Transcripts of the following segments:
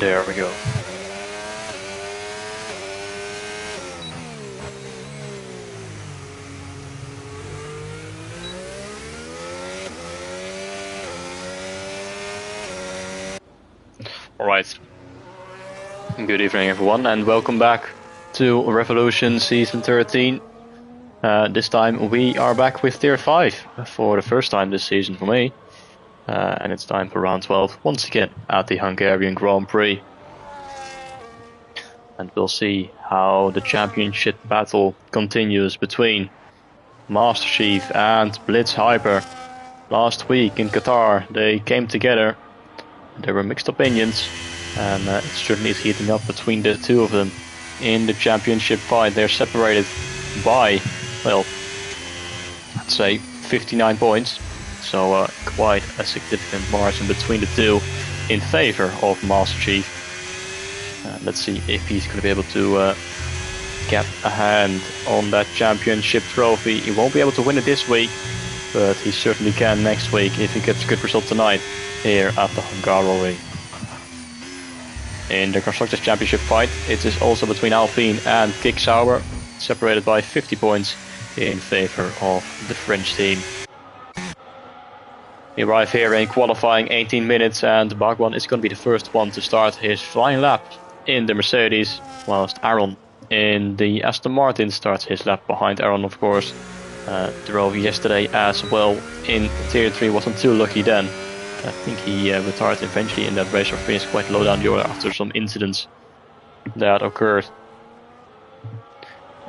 There we go. Alright. Good evening everyone and welcome back to Revolution Season 13. This time we are back with Tier 5 for the first time this season for me. And it's time for round 12 once again at the Hungarian Grand Prix. And we'll see how the championship battle continues between Master Chief and Blitz Hyper. Last week in Qatar they came together. There were mixed opinions, and it certainly is heating up between the two of them in the championship fight. They're separated by, well, I'd say 59 points, so quite a significant margin between the two in favor of Master Chief. Let's see if he's going to be able to get a hand on that championship trophy. He won't be able to win it this week, but he certainly can next week if he gets a good result tonight here at the Hungary. In the Constructors Championship fight, it is also between Alpine and Kick Sauber, separated by 50 points in favor of the French team. We arrive here in qualifying 18 minutes and Bagwan is going to be the first one to start his flying lap in the Mercedes, whilst Aaron in the Aston Martin starts his lap behind Aaron, of course. Drove yesterday as well in Tier 3, wasn't too lucky then. I think he retired eventually in that race or finished quite low down the order after some incidents that occurred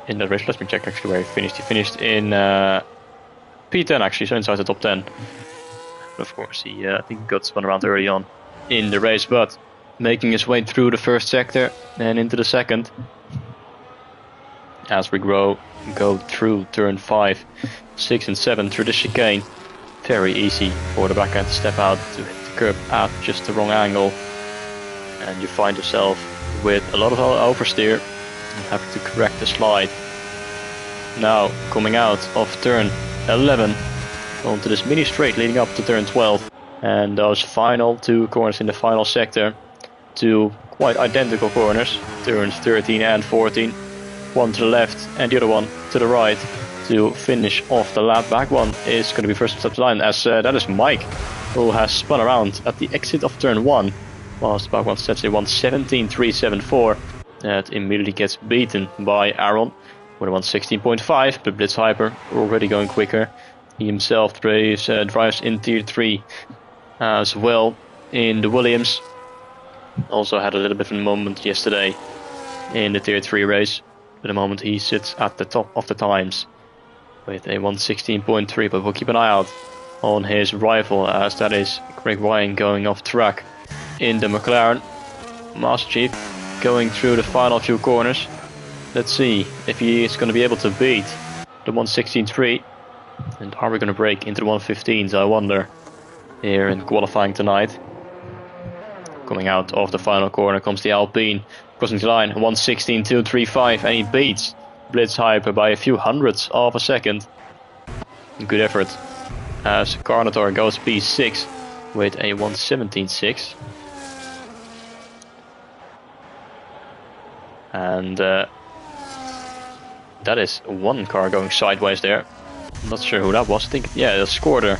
in that race. Let me check actually where he finished. He finished in P10 actually, so inside the top 10. Of course, he I think got spun around early on in the race, but making his way through the first sector and into the second as we go through turn 5, 6 and 7 through the chicane. Very easy for the backhand to step out to hit the curb at just the wrong angle, and you find yourself with a lot of oversteer and having to correct the slide. Now coming out of turn 11 onto this mini straight leading up to turn 12, and those final two corners in the final sector, two quite identical corners, turns 13 and 14, one to the left and the other one to the right. To finish off the lap, back one is going to be first to the line, as that is Mike, who has spun around at the exit of turn 1, whilst back one sets a 1:17.374. That immediately gets beaten by Aaron with a 1:16.5, but Blitz Hyper already going quicker. He himself drives in Tier 3 as well in the Williams. Also had a little bit of a moment yesterday in the Tier 3 race. At the moment he sits at the top of the times with a 1:16.3, but we'll keep an eye out on his rival, as that is Greg Ryan going off track in the McLaren. Master Chief going through the final few corners. Let's see if he is going to be able to beat the 1:16.3, and are we going to break into the 1:15s, I wonder, here in qualifying tonight. Coming out of the final corner comes the Alpine, crossing the line, 1:16.235, and he beats Blitz Hyper by a few hundredths of a second. Good effort as Carnotaur goes P6 with a 1:17.6. And that is one car going sideways there. I'm not sure who that was. I think, yeah, the Scorder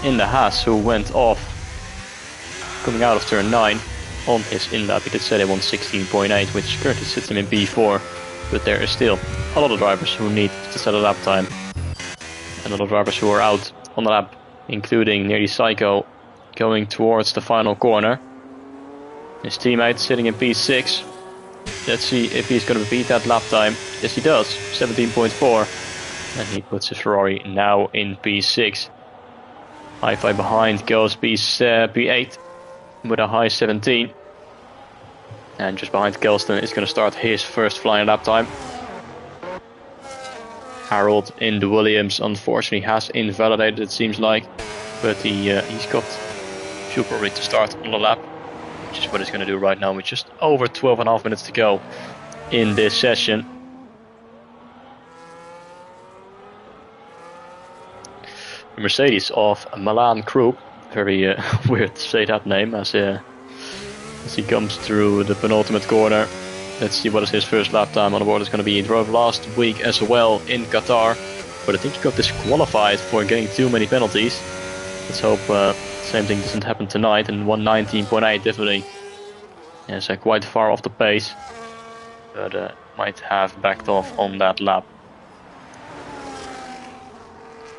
in the Haas who went off coming out of turn 9 on his in-lap. He did set a 1:16.8, which currently sits him in P4. But there is still a lot of drivers who need to set a lap time, and a lot of drivers who are out on the lap, including Nearly Psycho going towards the final corner. His teammate sitting in P6. Let's see if he's going to beat that lap time. Yes, he does, 17.4, and he puts his Ferrari now in P6. Hi-Fi behind goes P8 with a high 17. And just behind Kelston is going to start his first flying lap time. Harold in the Williams unfortunately has invalidated, it seems like, but he's got fuel probably to start on the lap, which is what he's going to do right now with just over 12.5 minutes to go in this session. The Mercedes of Milan Group, very weird to say that name, as as he comes through the penultimate corner. Let's see what his first lap time on the board is going to be. He drove last week as well in Qatar, but I think he got disqualified for getting too many penalties. Let's hope same thing doesn't happen tonight. And 119.8 definitely. Yeah, so quite far off the pace, but might have backed off on that lap.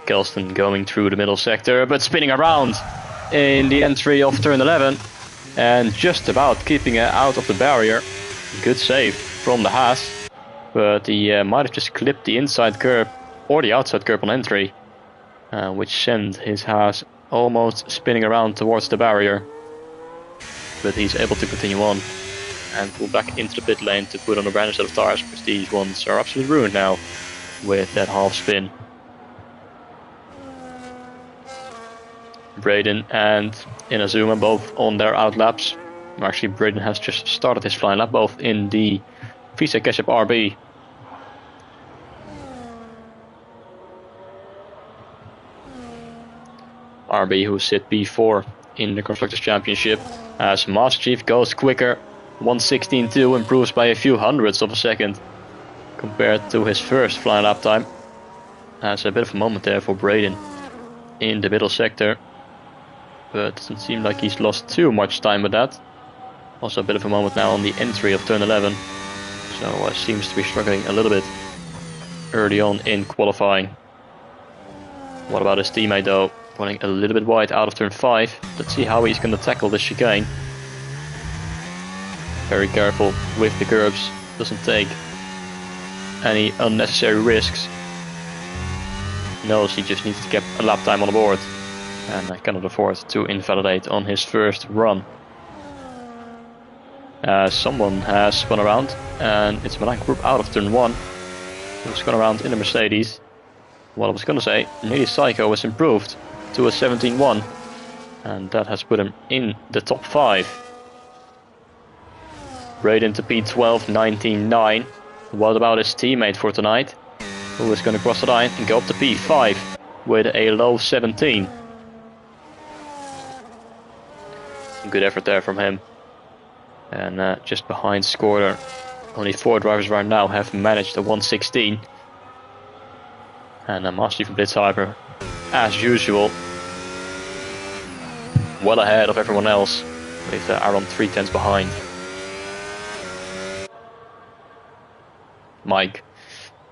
Kelston going through the middle sector, but spinning around in the entry of turn 11 and just about keeping it out of the barrier. Good save from the Haas, but he might have just clipped the inside curb or the outside curb on entry, which sent his Haas almost spinning around towards the barrier. But he's able to continue on and pull back into the pit lane to put on a brand new set of tires, because these ones are absolutely ruined now with that half spin. Braden and Inazuma both on their out laps. Actually, Braden has just started his flying lap, both in the Visa Ketchup RB. RB, who sit P4 in the Constructors' Championship, as Master Chief goes quicker. 1:16.2, improves by a few hundredths of a second compared to his first flying lap time. That's a bit of a moment there for Braden in the middle sector, but it doesn't seem like he's lost too much time with that. Also a bit of a moment now on the entry of turn 11, so seems to be struggling a little bit early on in qualifying. What about his teammate though? Running a little bit wide out of turn 5. Let's see how he's going to tackle this chicane. Very careful with the curbs, doesn't take any unnecessary risks. Knows he just needs to get a lap time on the board, and I cannot afford to invalidate on his first run. Someone has spun around, and it's Milan Group out of turn 1. Who's spun around in the Mercedes. What I was going to say, Nearly Psycho was improved to a 17.1, and that has put him in the top 5. Braden to P12, 19.9. What about his teammate for tonight, who is going to cross the line and go up to P5 with a low 17. Good effort there from him. And just behind Scorder, only 4 drivers right now have managed a 1:16. And Master Chief and Blitzhyper, as usual, well ahead of everyone else, with Aaron 3/10 behind. Mike,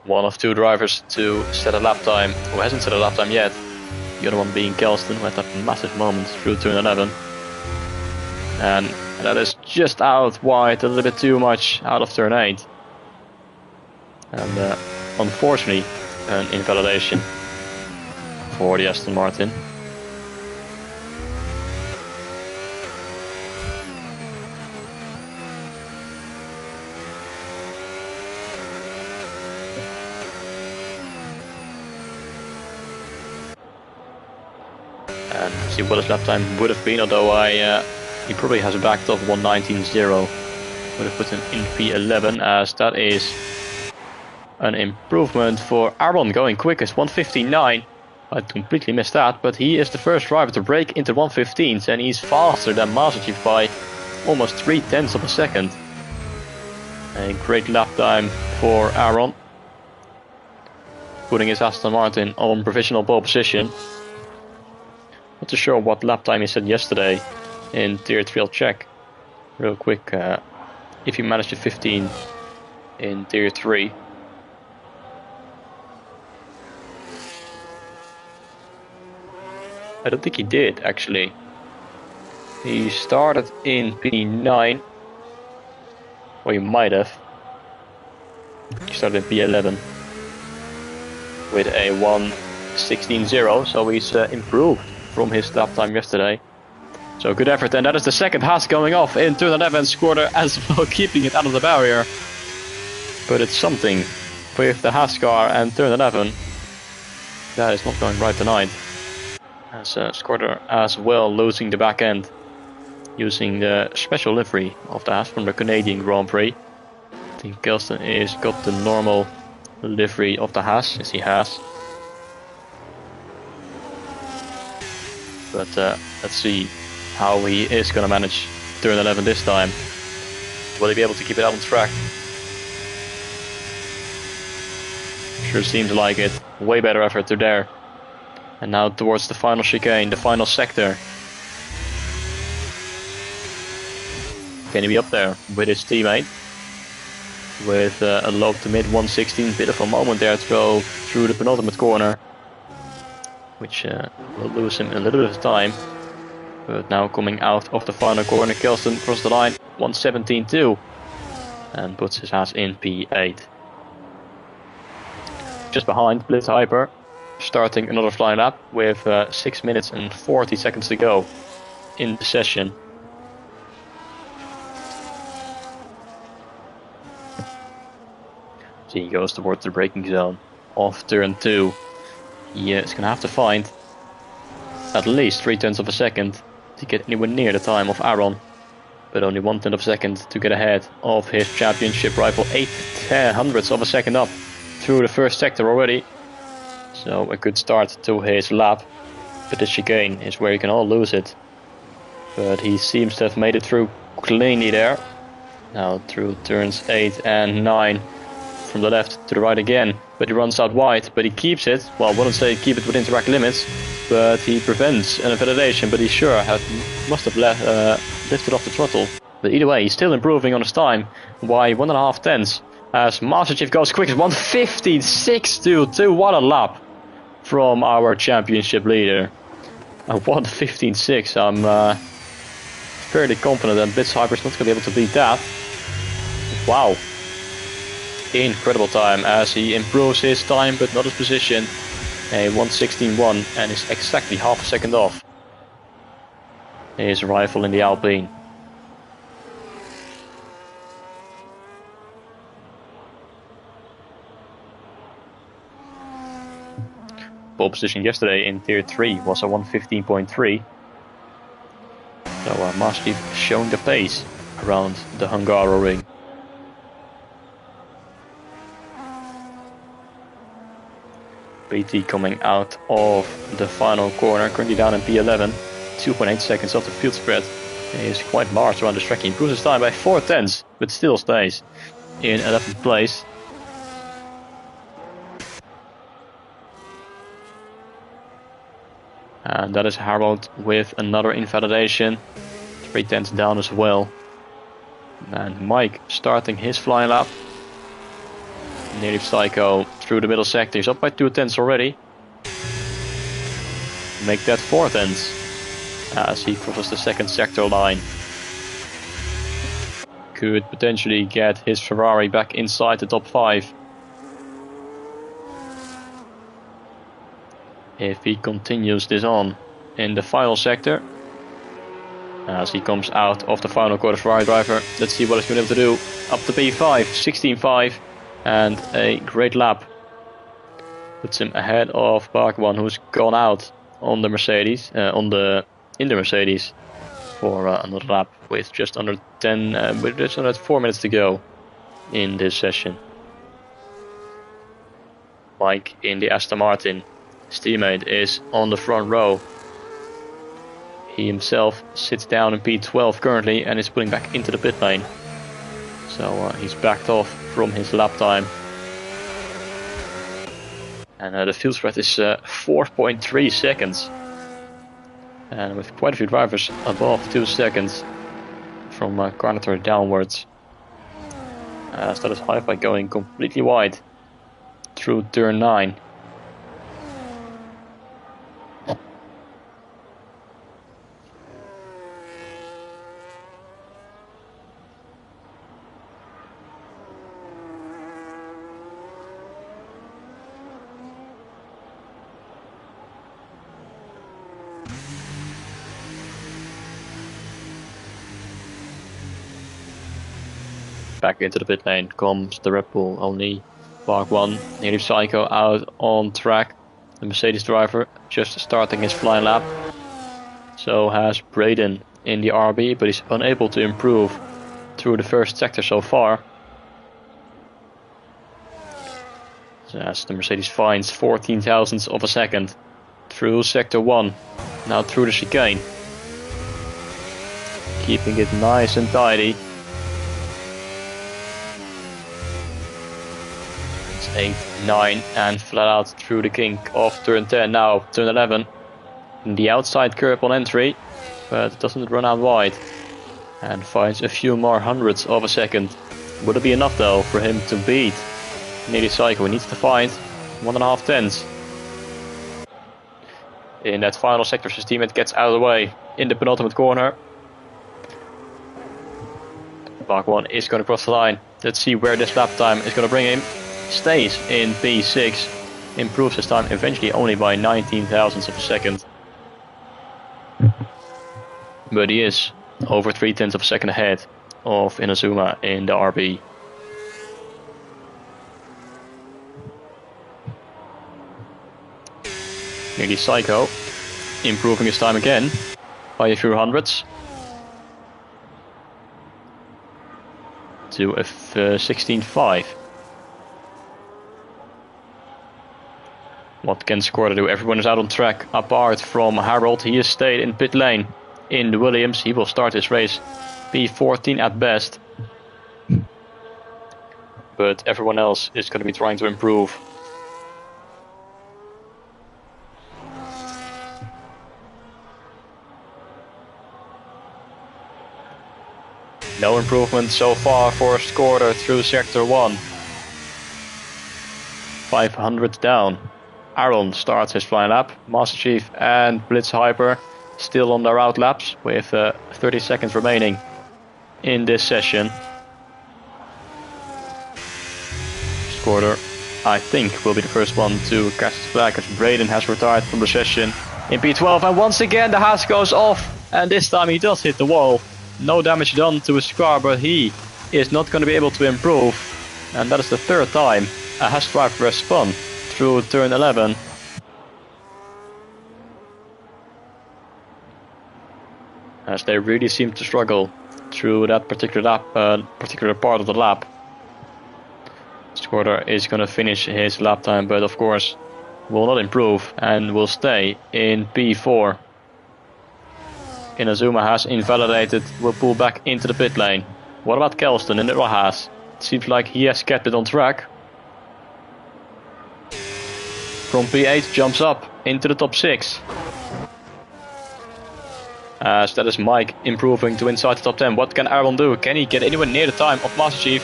one of 2 drivers to set a lap time, who hasn't set a lap time yet. The other one being Kelston, who had that massive moment through turn 11. And that is just out wide, a little bit too much out of turn 8. And unfortunately, an invalidation for the Aston Martin. And see what his lap time would have been, although he probably has backed off 1:19.0. Would have put him in P11, as that is an improvement for Aaron going quickest, 1:59. I completely missed that, but he is the first driver to break into 1:15s, and he's faster than Master Chief by almost 3/10 of a second. A great lap time for Aaron, putting his Aston Martin on provisional pole position. Not too sure what lap time he said yesterday in Tier 3. I'll check real quick. If he managed to 15 in Tier 3. I don't think he did, actually. He started in P9. Or he might have. He started in P11 with a 1:16.0, so he's improved from his lap time yesterday. So good effort, and that is the second Haas going off in turn 11. Scorder as well, keeping it out of the barrier. But it's something with the Haas car and turn 11. That is not going right tonight. As Scorder as well losing the back end, using the special livery of the Haas from the Canadian Grand Prix. I think Kelston is got the normal livery of the Haas, as he has. But let's see how he is going to manage turn 11 this time. Will he be able to keep it out on track? Sure seems like it. Way better effort to there. And now towards the final chicane, the final sector. Can he be up there with his teammate? With a low to mid 116, bit of a moment there to go through the penultimate corner. Which will lose him a little bit of time. But now coming out of the final corner, Kelston across the line, 117.2. And puts his ass in P8. Just behind, Blitz Hyper, starting another flying lap with 6 minutes and 40 seconds to go in the session. So he goes towards the braking zone off turn 2. He is going to have to find at least 0.3 of a second to get anywhere near the time of Aaron, but only 1/10 of a second to get ahead of his championship rival. 0.8 of a second up through the first sector already. So a good start to his lap, but the chicane is where you can all lose it. But he seems to have made it through cleanly there. Now through turns 8 and 9. From the left to the right again, but he runs out wide, but he keeps it. Well, I wouldn't say keep it within track limits, but he prevents an invalidation, but he sure must have lifted off the throttle. But either way, he's still improving on his time by 1.5 tenths, as Master Chief goes quick as 1:15.622. What a lap from our championship leader. 1:15.6. I'm fairly confident that Blitz Hyper is not going to be able to beat that. Wow. Incredible time as he improves his time but not his position. A 1:16.1 and is exactly half a second off his rival in the Alpine. Pole position yesterday in tier 3 was a 1:15.3. So Master Chief showing the pace around the Hungary ring. BT coming out of the final corner, currently down in P11, 2.8 seconds off the field spread. He is quite large around the track. He improves his time by 0.4, but still stays in 11th place. And that is Harold with another invalidation, 0.3 down as well. And Mike starting his flying lap. Nearly Psycho through the middle sector. He's up by 0.2 already. Make that 0.4 as he crosses the second sector line. Could potentially get his Ferrari back inside the top 5. If he continues this on in the final sector. As he comes out of the final quarter, Ferrari driver. Let's see what he's going to be able to do. Up to P5, 16.5. And a great lap. Puts him ahead of Bhagwan, who's gone out on the Mercedes, in the Mercedes for another lap with just under 4 minutes to go in this session. Mike in the Aston Martin. His teammate is on the front row. He himself sits down in P12 currently and is pulling back into the pit lane. So he's backed off from his lap time. And the field spread is 4.3 seconds. And with quite a few drivers above 2 seconds from Carnator downwards. As that is Hi-Fi going completely wide through turn 9. Back into the pit lane comes the Red Bull, only Park 1, nearly Psycho out on track. The Mercedes driver just starting his flying lap. So has Braden in the RB, but he's unable to improve through the first sector so far. So as the Mercedes finds 14 thousandths of a second through sector 1, now through the chicane. keeping it nice and tidy. It's 8, 9, and flat out through the kink of turn 10. Now turn 11. The outside curb on entry, but it doesn't run out wide. And finds a few more hundredths of a second. Would it be enough though for him to beat Nearly Psycho? He needs to find 1.5 tenths. In that final sector, his teammate gets out of the way in the penultimate corner. Bach 1 is going to cross the line. Let's see where this lap time is going to bring him. Stays in P6. Improves his time eventually only by 19 thousandths of a second. But he is over 3 tenths of a second ahead of Inazuma in the RB. Nearly Psycho improving his time again by a few hundredths to a 16.5. What can Scorda do? Everyone is out on track apart from Harold. He has stayed in pit lane in the Williams. He will start his race P14 at best. But everyone else is going to be trying to improve. No improvement so far for Scorda through sector 1. 500 down. Aaron starts his flying lap. Master Chief and Blitz Hyper still on their out laps with 30 seconds remaining in this session. Scorda, I think, will be the first one to catch the flag as Braden has retired from the session in P12. And once again the Haas goes off, and this time he does hit the wall. No damage done to his car, but he is not going to be able to improve. And that is the third time a Haas driver has spun through turn 11. As they really seem to struggle through that particular part of the lap. Scorda is going to finish his lap time, but of course will not improve and will stay in P4. Inazuma has invalidated, will pull back into the pit lane. What about Kelston in the Haas? It seems like he has kept it on track. From P8 jumps up into the top 6. As that is Mike improving to inside the top 10. What can Aaron do? Can he get anywhere near the time of Master Chief?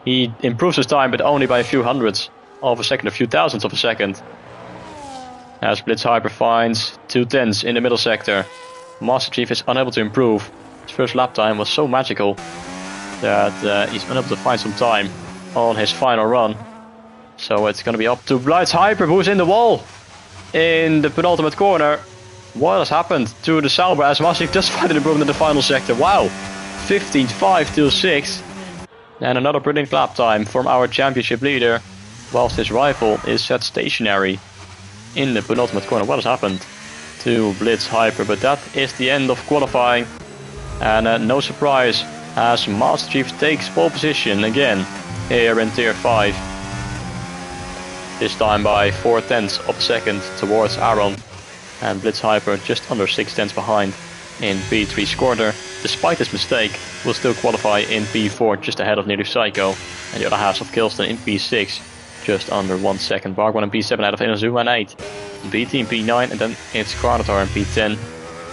He improves his time, but only by a few hundredths of a second, a few thousandths of a second. As Blitz Hyper finds 2 tenths in the middle sector. Master Chief is unable to improve. His first lap time was so magical that he's unable to find some time on his final run. So it's going to be up to Blitz Hyper, who's in the wall in the penultimate corner. What has happened to the Sauber as Master Chief just find an improvement in the final sector? Wow, 15.5 to 6. And another brilliant lap time from our championship leader, whilst his rival is set stationary in the penultimate corner. What has happened to Blitz Hyper? But that is the end of qualifying, and no surprise as Master Chief takes pole position again here in tier 5, this time by 4 tenths of a second towards Aaron, and Blitz Hyper just under 6 tenths behind in P3. Scorda, despite his mistake, will still qualify in P4 just ahead of Nearly Psycho, and the other half of Kilston in P6 just under 1 second. Bark 1 in P7 ahead of Inazuma in 8. BT in P9, and then it's Carnotaur in P10.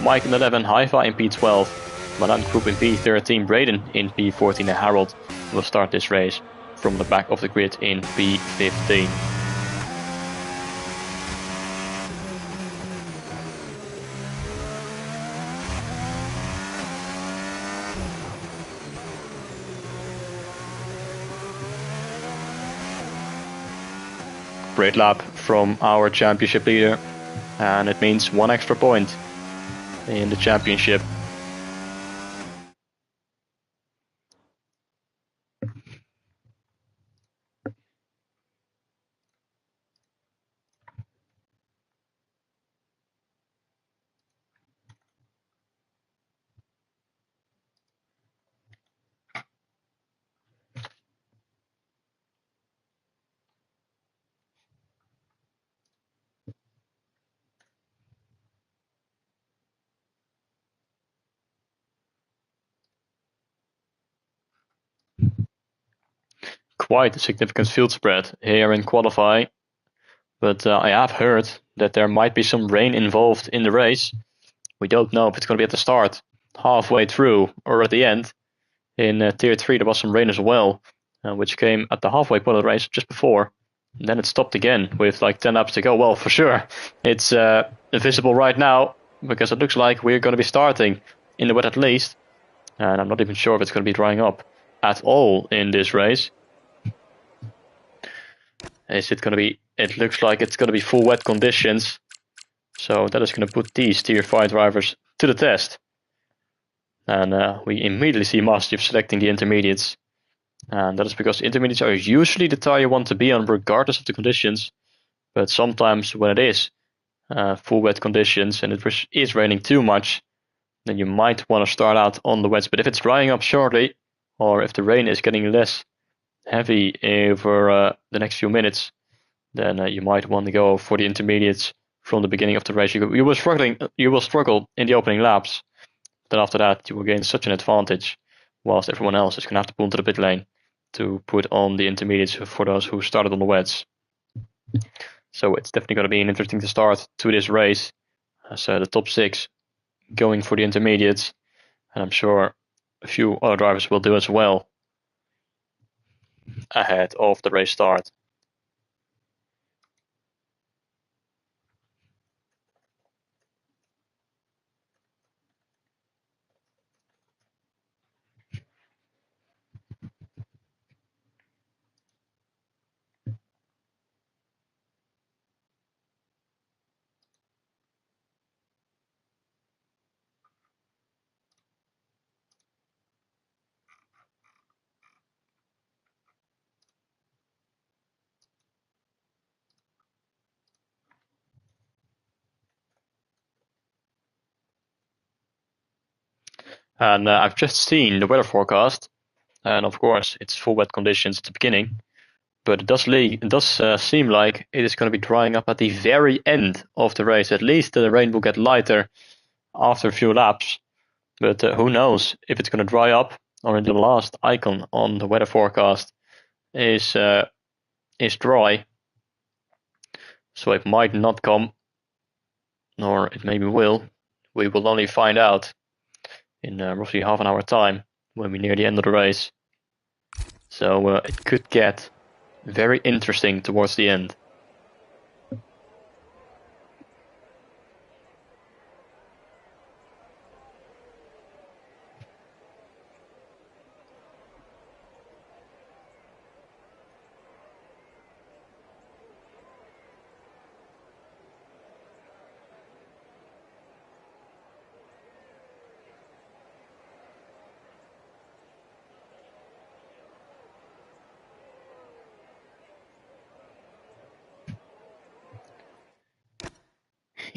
Mike in 11, Hi-Fi in P12. Madan Group in P13, Braden in P14, and Harold will start this race from the back of the grid in P15. Great lap from our championship leader, and it means 1 extra point in the championship. quite a significant field spread here in qualifying. But I have heard that there might be some rain involved in the race. We don't know if it's going to be at the start, halfway through, or at the end. In Tier 3 there was some rain as well, which came at the halfway point of the race just before. And then it stopped again with like 10 laps to go. Well, for sure, it's visible right now because it looks like we're going to be starting in the wet at least. And I'm not even sure if it's going to be drying up at all in this race. Is it going to be? It looks like it's going to be full wet conditions. So that is going to put these Tier 5 drivers to the test. And we immediately see Mastiff selecting the intermediates. And that is because intermediates are usually the tire you want to be on regardless of the conditions. But sometimes when it is full wet conditions and it is raining too much, then you might want to start out on the wets. But if it's drying up shortly, or if the rain is getting less heavy over the next few minutes, then you might want to go for the intermediates from the beginning of the race. You will struggle in the opening laps. Then after that, you will gain such an advantage, whilst everyone else is going to have to pull into the pit lane to put on the intermediates for those who started on the wets. So it's definitely going to be an interesting start to this race. So the top 6 going for the intermediates, and I'm sure a few other drivers will do as well ahead of the race start. And I've just seen the weather forecast, and of course it's full wet conditions at the beginning, but it does seem like it is going to be drying up at the very end of the race. At least the rain will get lighter after a few laps, but who knows if it's going to dry up or in the last icon on the weather forecast is dry. So it might not come, or it maybe will. We will only find out in roughly half an hour time when we're near the end of the race. So it could get very interesting towards the end.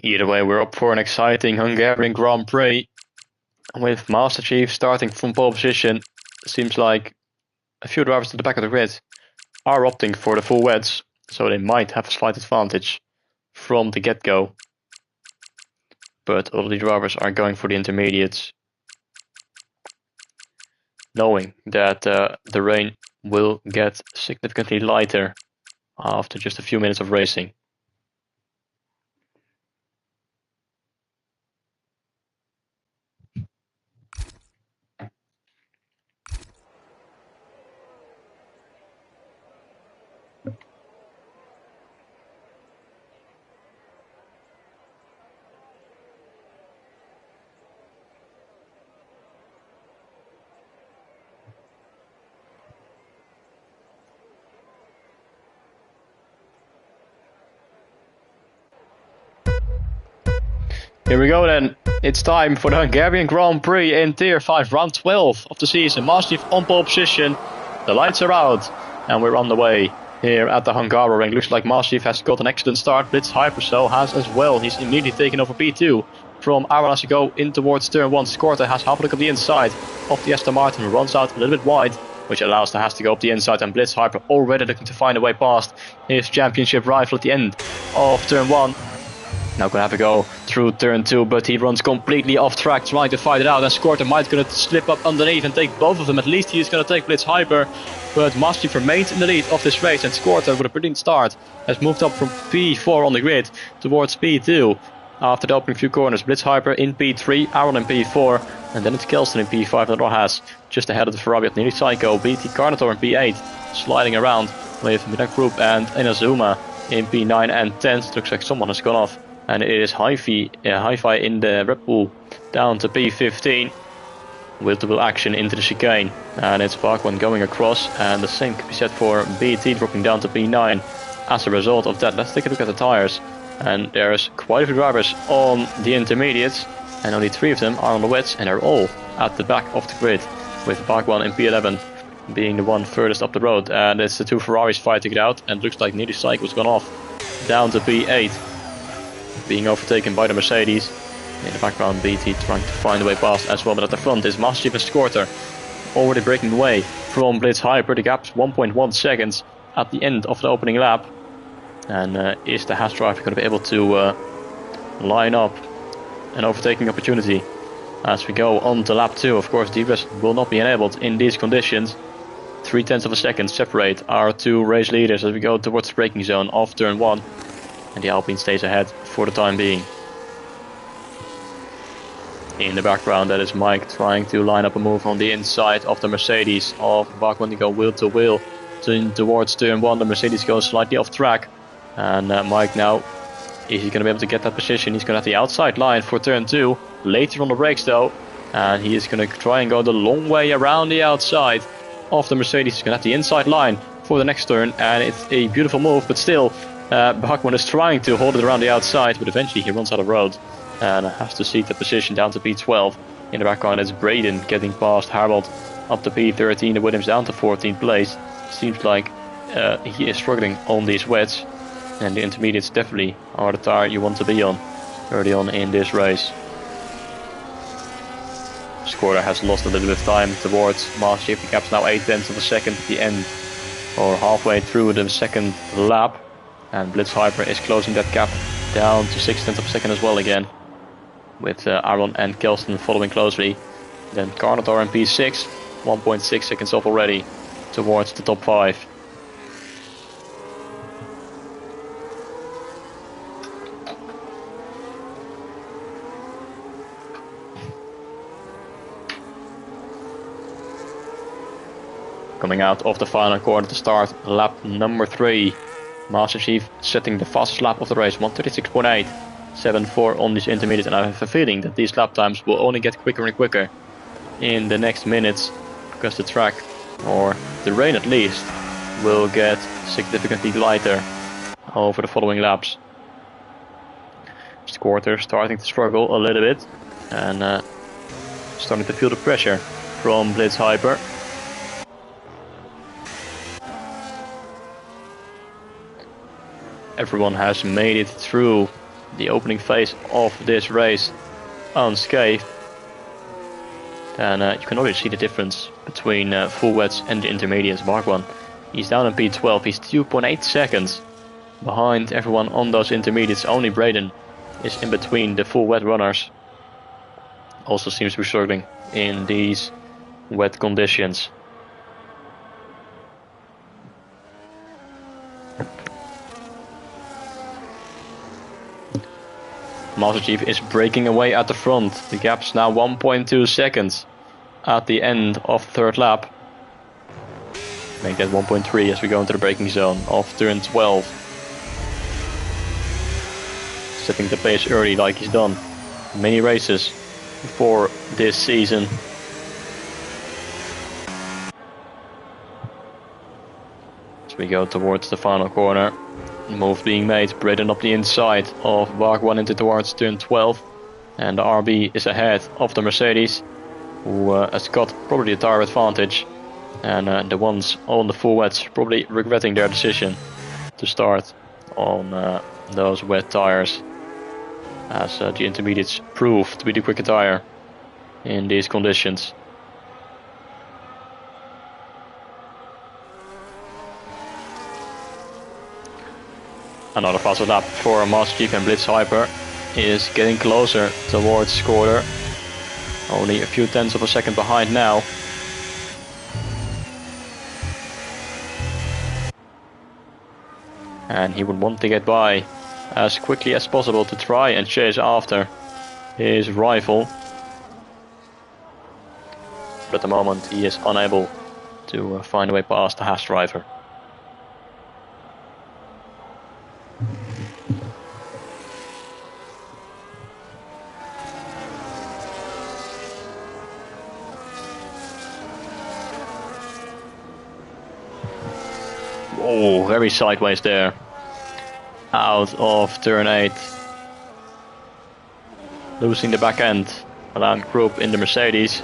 Either way, we're up for an exciting Hungarian Grand Prix. With Master Chief starting from pole position, it seems like a few drivers to the back of the grid are opting for the full wets, so they might have a slight advantage from the get-go. But all the drivers are going for the intermediates, knowing that the rain will get significantly lighter after just a few minutes of racing. Here we go then. It's time for the Hungarian Grand Prix in Tier 5, round 12 of the season. Mastiff on pole position. The lights are out and we're on the way here at the Hungaroring. Looks like Mastiff has got an excellent start. Blitz Hypercell has as well. He's immediately taken over P2 from Aranas to go in towards turn 1. Scorta has half a look at the inside of the Aston Martin, who runs out a little bit wide, which allows the Haas to go up the inside, and Blitz Hyper already looking to find a way past his championship rival at the end of turn 1. Now gonna have to go through turn 2, but he runs completely off track, trying to fight it out, and Skorter might gonna slip up underneath and take both of them. At least he's gonna take Blitz Hyper, but Master Chief remains in the lead of this race, and Skorter, with a brilliant start, has moved up from P4 on the grid towards P2. After the opening few corners, Blitz Hyper in P3, Aaron in P4, and then it's Kelston in P5 and Rojas just ahead of the Ferrari at Nearly Psycho. BT Carnator in P8, sliding around with Midak Group and Inazuma in P9 and 10. It looks like someone has gone off. And it is Hi-Fi in the Red Bull down to P15. Wheel-to-wheel action into the chicane. And it's Parkman going across. And the same can be said for BT dropping down to P9. As a result of that, let's take a look at the tires. And there's quite a few drivers on the intermediates. And only 3 of them are on the wets. And they're all at the back of the grid. With Parkman in P11 being the one furthest up the road. And it's the 2 Ferraris fighting it out. And it looks like Nearly Cycle's gone off. Down to P8. Being overtaken by the Mercedes. In the background, BT trying to find a way past as well, but at the front is Master Chief and Skorter already breaking away from Blitz Hyper. The gap's 1.1 seconds at the end of the opening lap. And is the Haas driver going to be able to line up an overtaking opportunity as we go on to lap 2? Of course, DRS will not be enabled in these conditions. 0.3 of a second separate our 2 race leaders as we go towards the braking zone of turn 1. And the Alpine stays ahead for the time being. In the background, that is Mike trying to line up a move on the inside of the Mercedes of Bachmann to go wheel to wheel towards turn 1. The Mercedes goes slightly off track. And Mike now, is he going to be able to get that position? He's going to have the outside line for turn 2. Later on the brakes though. And he is going to try and go the long way around the outside of the Mercedes. He's going to have the inside line for the next turn. And it's a beautiful move, but still... Bachmann is trying to hold it around the outside, but eventually he runs out of road and has to seek the position down to P12. In the background, it's Braden getting past Harold up to P13. The Williams down to 14th place. Seems like he is struggling on these wets, and the intermediates definitely are the tire you want to be on early on in this race. Skorter has lost a little bit of time towards Master Chief. The gap's now 0.8 of a second at the end, or halfway through the second lap. And Blitz Hyper is closing that gap down to 0.6 of a second as well again. With Aaron and Kelston following closely. Then Carnator in P6, 1.6 seconds off already towards the top 5. Coming out of the final corner to start lap number 3. Master Chief setting the fastest lap of the race, 1:36.8, 7.4 on these intermediates, and I have a feeling that these lap times will only get quicker and quicker in the next minutes, because the track, or the rain at least, will get significantly lighter over the following laps. Skorter starting to struggle a little bit, and starting to feel the pressure from Blitz Hyper. Everyone has made it through the opening phase of this race unscathed. And you can already see the difference between full wets and the intermediates. Mark 1, he's down in P12, he's 2.8 seconds behind everyone on those intermediates. Only Braden is in between the full wet runners. Also seems to be struggling in these wet conditions. Master Chief is breaking away at the front. The gap's now 1.2 seconds at the end of the third lap. Make that 1.3 as we go into the braking zone of turn 12. Setting the pace early like he's done many races for this season. As we go towards the final corner. Move being made, Braden up the inside of Bark 1 into towards turn 12. And the RB is ahead of the Mercedes, who has got probably a tire advantage. And the ones on the full wets probably regretting their decision to start on those wet tires, as the intermediates prove to be the quicker tire in these conditions. Another faster lap for Master Chief and Blitz Hyper. is getting closer towards Scorder. Only a few tenths of a second behind now. And he would want to get by as quickly as possible to try and chase after his rival. But at the moment he is unable to find a way past the Haas driver. Oh, very sideways there. Out of turn 8. Losing the back end. Allowing group in the Mercedes.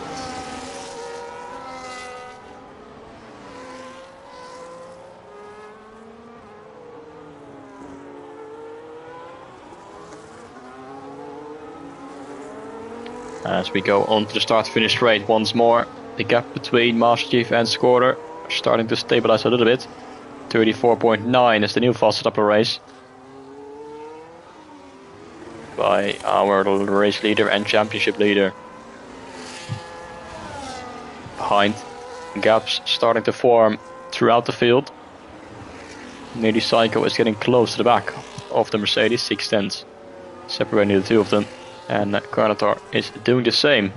As we go on to the start-finish straight once more, the gap between Master Chief and Scorder starting to stabilize a little bit. 34.9 is the new fastest lap of the race by our race leader and championship leader. Behind, gaps starting to form throughout the field. Nearly Psycho is getting close to the back of the Mercedes, 6 tenths, separating the two of them. And Carnator is doing the same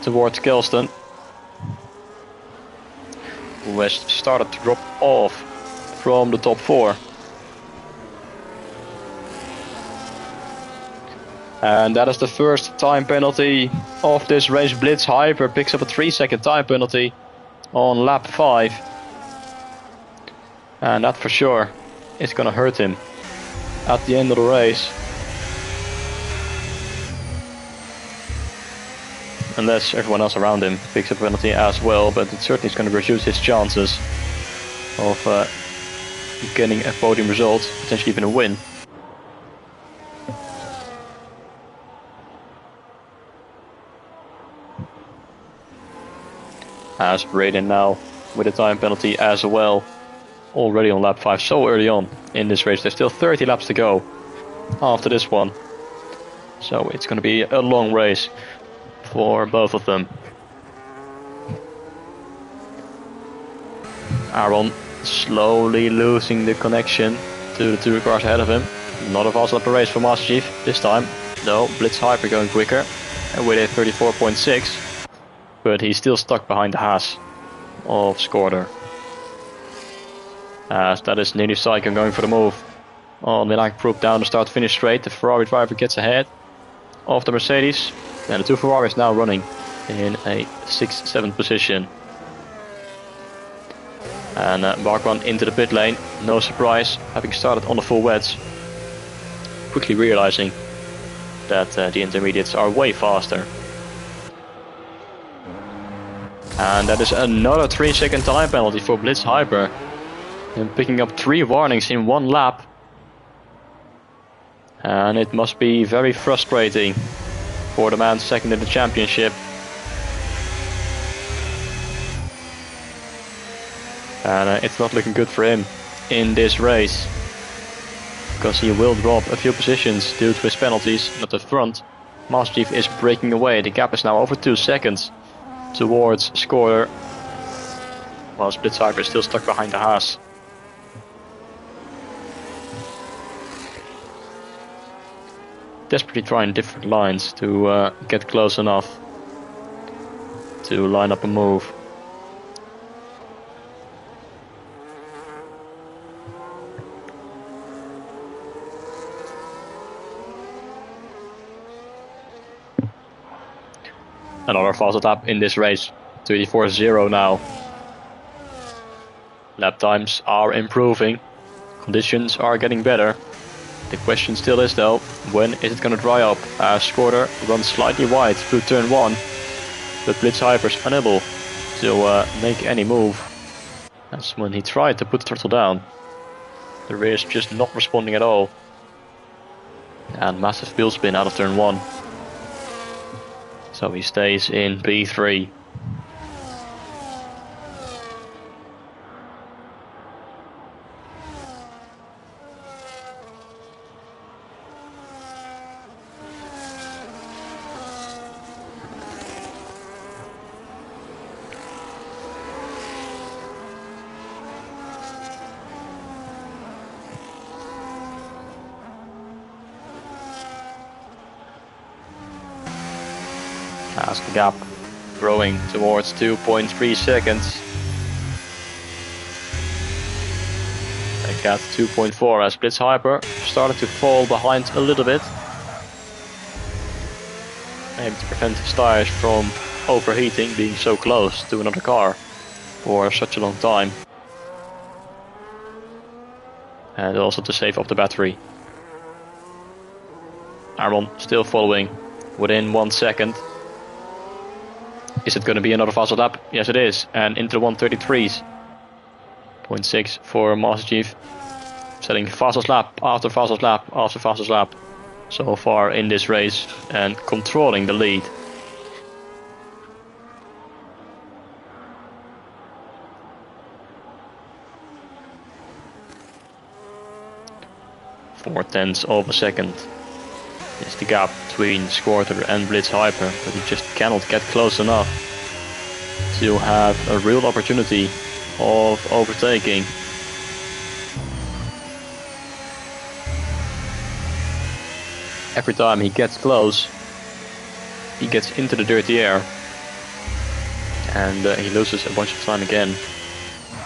towards Kelston, who has started to drop off from the top 4. And that is the first time penalty of this race. Blitz Hyper picks up a 3-second time penalty on lap 5. And that for sure is going to hurt him at the end of the race. Unless everyone else around him picks up a penalty as well, but it certainly is going to reduce his chances of getting a podium result, potentially even a win. As Raiden now with a time penalty as well, already on lap 5, so early on in this race. There's still 30 laps to go after this one, so it's going to be a long race for both of them. Aaron slowly losing the connection to the 2 cars ahead of him. Not a fast lap race for Master Chief this time. No, Blitz Hyper going quicker and with a 34.6, but he's still stuck behind the Haas of Scorder. As that is Nini Saiken going for the move on Milan Group down the start finish straight. The Ferrari driver gets ahead of the Mercedes. And the 2 Ferraris now running in a 6th, 7th position. And Markman into the pit lane, no surprise, having started on the full wets. Quickly realizing that the intermediates are way faster. And that is another 3-second time penalty for Blitz Hyper. And picking up 3 warnings in 1 lap. And it must be very frustrating for the man second in the championship. And it's not looking good for him in this race, because he will drop a few positions due to his penalties. At the front, Master Chief is breaking away. The gap is now over 2 seconds towards Scorder, while Blitz Hyper is still stuck behind the Haas. Desperately trying different lines to get close enough to line up a move. Another fast lap in this race, 34.0 now. Lap times are improving, conditions are getting better. The question still is though, when is it going to dry up? Scorder runs slightly wide through turn 1, but Blitz Hyper is unable to make any move. That's when he tried to put the throttle down. The rear is just not responding at all. And massive wheel spin out of turn 1. So he stays in P3. As the gap growing towards 2.3 seconds. They got 2.4 as Blitz Hyper started to fall behind a little bit. Maybe to prevent his tires from overheating, being so close to another car for such a long time. And also to save up the battery. Aaron still following within 1 second. Is it going to be another fastest lap? Yes it is. And into the 133s. 0.6 for Master Chief. Setting fastest lap after fastest lap after fastest lap. So far in this race. And controlling the lead. .4 of a second is the gap between Squirter and Blitz Hyper, but he just cannot get close enough to have a real opportunity of overtaking. Every time he gets close, he gets into the dirty air and he loses a bunch of time again.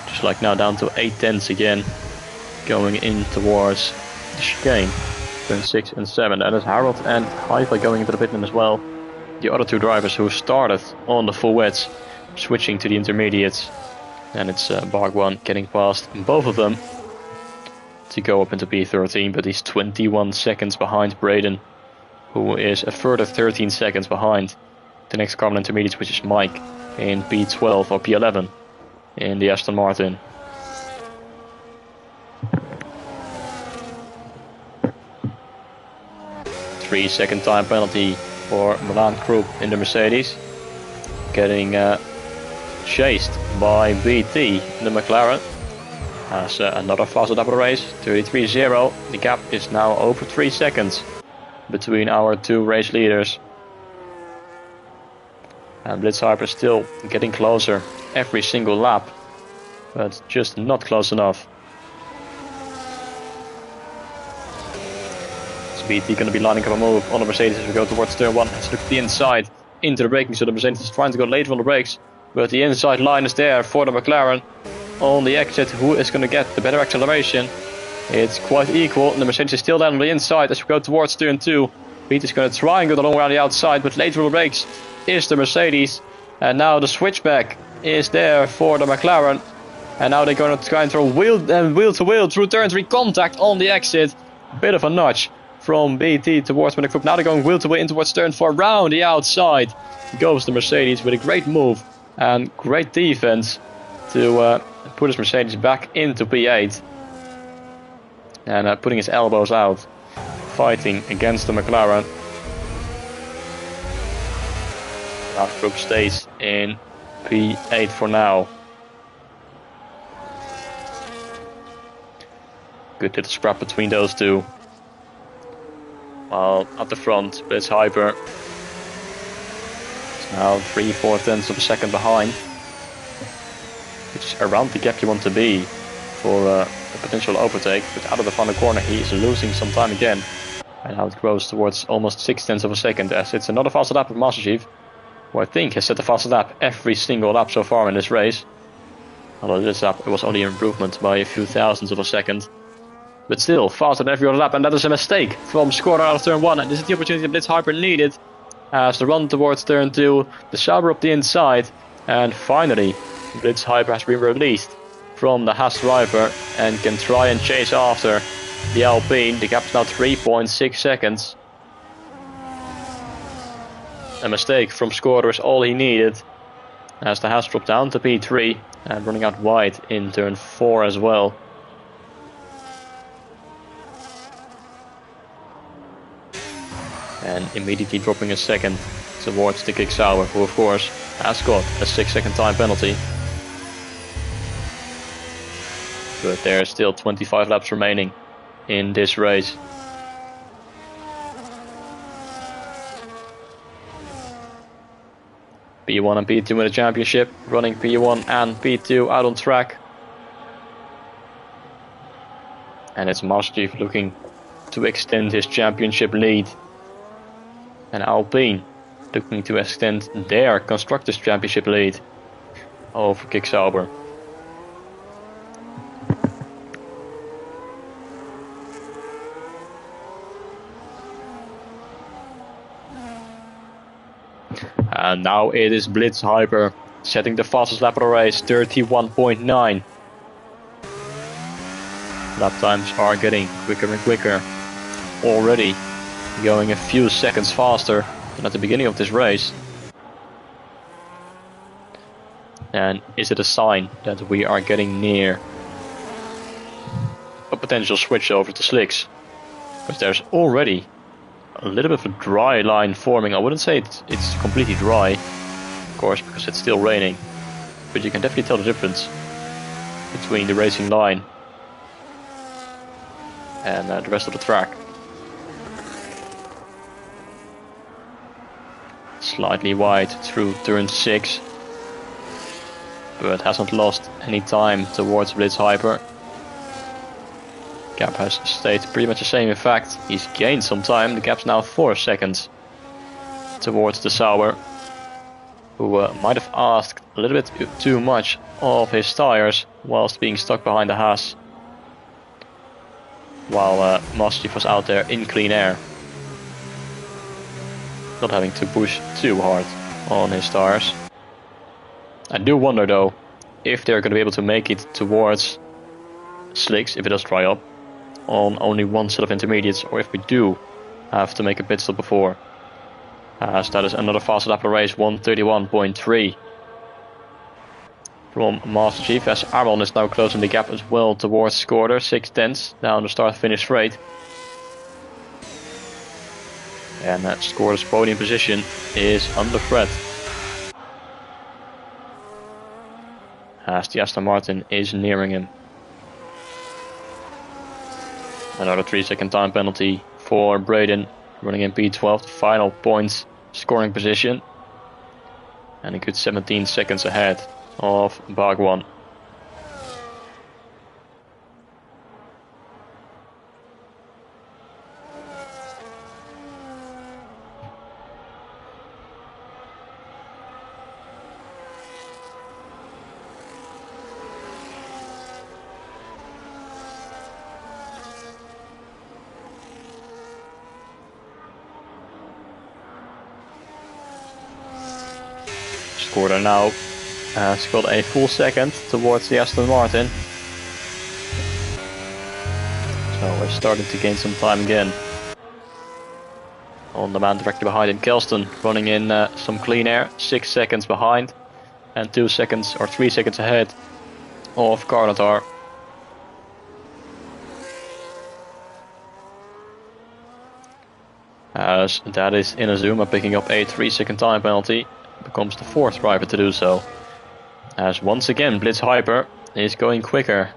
Just like now, down to 0.8 again, going in towards the chicane. Turn 6 and 7, and it's Harold and Haifa going into the pit lane as well. The other two drivers who started on the full wets switching to the intermediates, and it's Bark1 getting past both of them to go up into P13, but he's 21 seconds behind Braden, who is a further 13 seconds behind the next carbon intermediates, which is Mike in P12 or P11 in the Aston Martin. Three-second time penalty for Milan Krupp in the Mercedes, getting chased by BT in the McLaren. As another faster lap of the race, 33.0. The gap is now over 3 seconds between our two race leaders. And Blitz Hyper still getting closer every single lap, but just not close enough. BT going to be lining up a move on the Mercedes as we go towards turn 1. Let's look at the inside into the braking, so the Mercedes is trying to go later on the brakes, but the inside line is there for the McLaren. On the exit, who is going to get the better acceleration? It's quite equal, and the Mercedes is still down on the inside as we go towards turn 2. BT is going to try and go along around the outside, but later on the brakes is the Mercedes, and now the switchback is there for the McLaren, and now they're going to try and throw wheel to wheel through turn 3 contact on the exit. Bit of a nudge from BT towards Milan Krupp. Now they're going wheel to wheel in towards turn 4 around the outside. Goes the Mercedes with a great move and great defense to put his Mercedes back into P8. And putting his elbows out, fighting against the McLaren. Milan Krupp stays in P8 for now. Good little scrap between those two. While at the front, Blitz Hyper is now 3/4 of a second behind, which is around the gap you want to be for a potential overtake. But out of the final corner, he is losing some time again, and now it grows towards almost 0.6 of a second. As it's another faster lap of Master Chief, who I think has set the fastest lap every single lap so far in this race. Although this lap it was only an improvement by a few thousandths of a second. But still, faster than every other lap, and that is a mistake from Squirter out of turn 1. And this is the opportunity that Blitz Hyper needed as the run towards turn 2, the Sauber up the inside, and finally Blitz Hyper has been released from the Haas driver and can try and chase after the Alpine. The gap is now 3.6 seconds. A mistake from Squirter is all he needed as the Haas dropped down to P3 and running out wide in turn 4 as well. And immediately dropping a second towards the Kick Sauber, who of course has got a 6-second time penalty. But there are still 25 laps remaining in this race. P1 and P2 in the championship, running P1 and P2 out on track. And it's Master Chief looking to extend his championship lead. And Alpine looking to extend their Constructors' Championship lead over Kick Sauber. And now it is Blitz Hyper setting the fastest lap of the race, 31.9. Lap times are getting quicker and quicker. Already going a few seconds faster than at the beginning of this race. And is it a sign that we are getting near a potential switch over to slicks? Because there's already a little bit of a dry line forming. I wouldn't say it's completely dry, of course, because it's still raining. But you can definitely tell the difference between the racing line and the rest of the track. Slightly wide through turn 6, but hasn't lost any time towards Blitz Hyper. Gap has stayed pretty much the same. In fact, he's gained some time. The gap's now 4 seconds towards the Sauber, who might have asked a little bit too much of his tires whilst being stuck behind the Haas, while Mastiff was out there in clean air, not having to push too hard on his tires. I do wonder though if they're going to be able to make it towards slicks if it does dry up on only one set of intermediates, or if we do have to make a pit stop before. As that is another fast lap of the race, 131.3 from Master Chief, as Aaron is now closing the gap as well towards Scorder, 6/10 down the start finish straight. And Scorder's podium position is under threat, as the Aston Martin is nearing him. Another 3-second time penalty for Braden, running in P12, the final points scoring position, and a good 17 seconds ahead of Bhagwan. Scorder now has got a full second towards the Aston Martin, so we're starting to gain some time again on the man directly behind him. Kelston running in some clean air, 6 seconds behind and 2 seconds or 3 seconds ahead of Carnatar. As that is Inazuma picking up a 3-second time penalty, becomes the 4th driver to do so. As once again Blitz Hyper is going quicker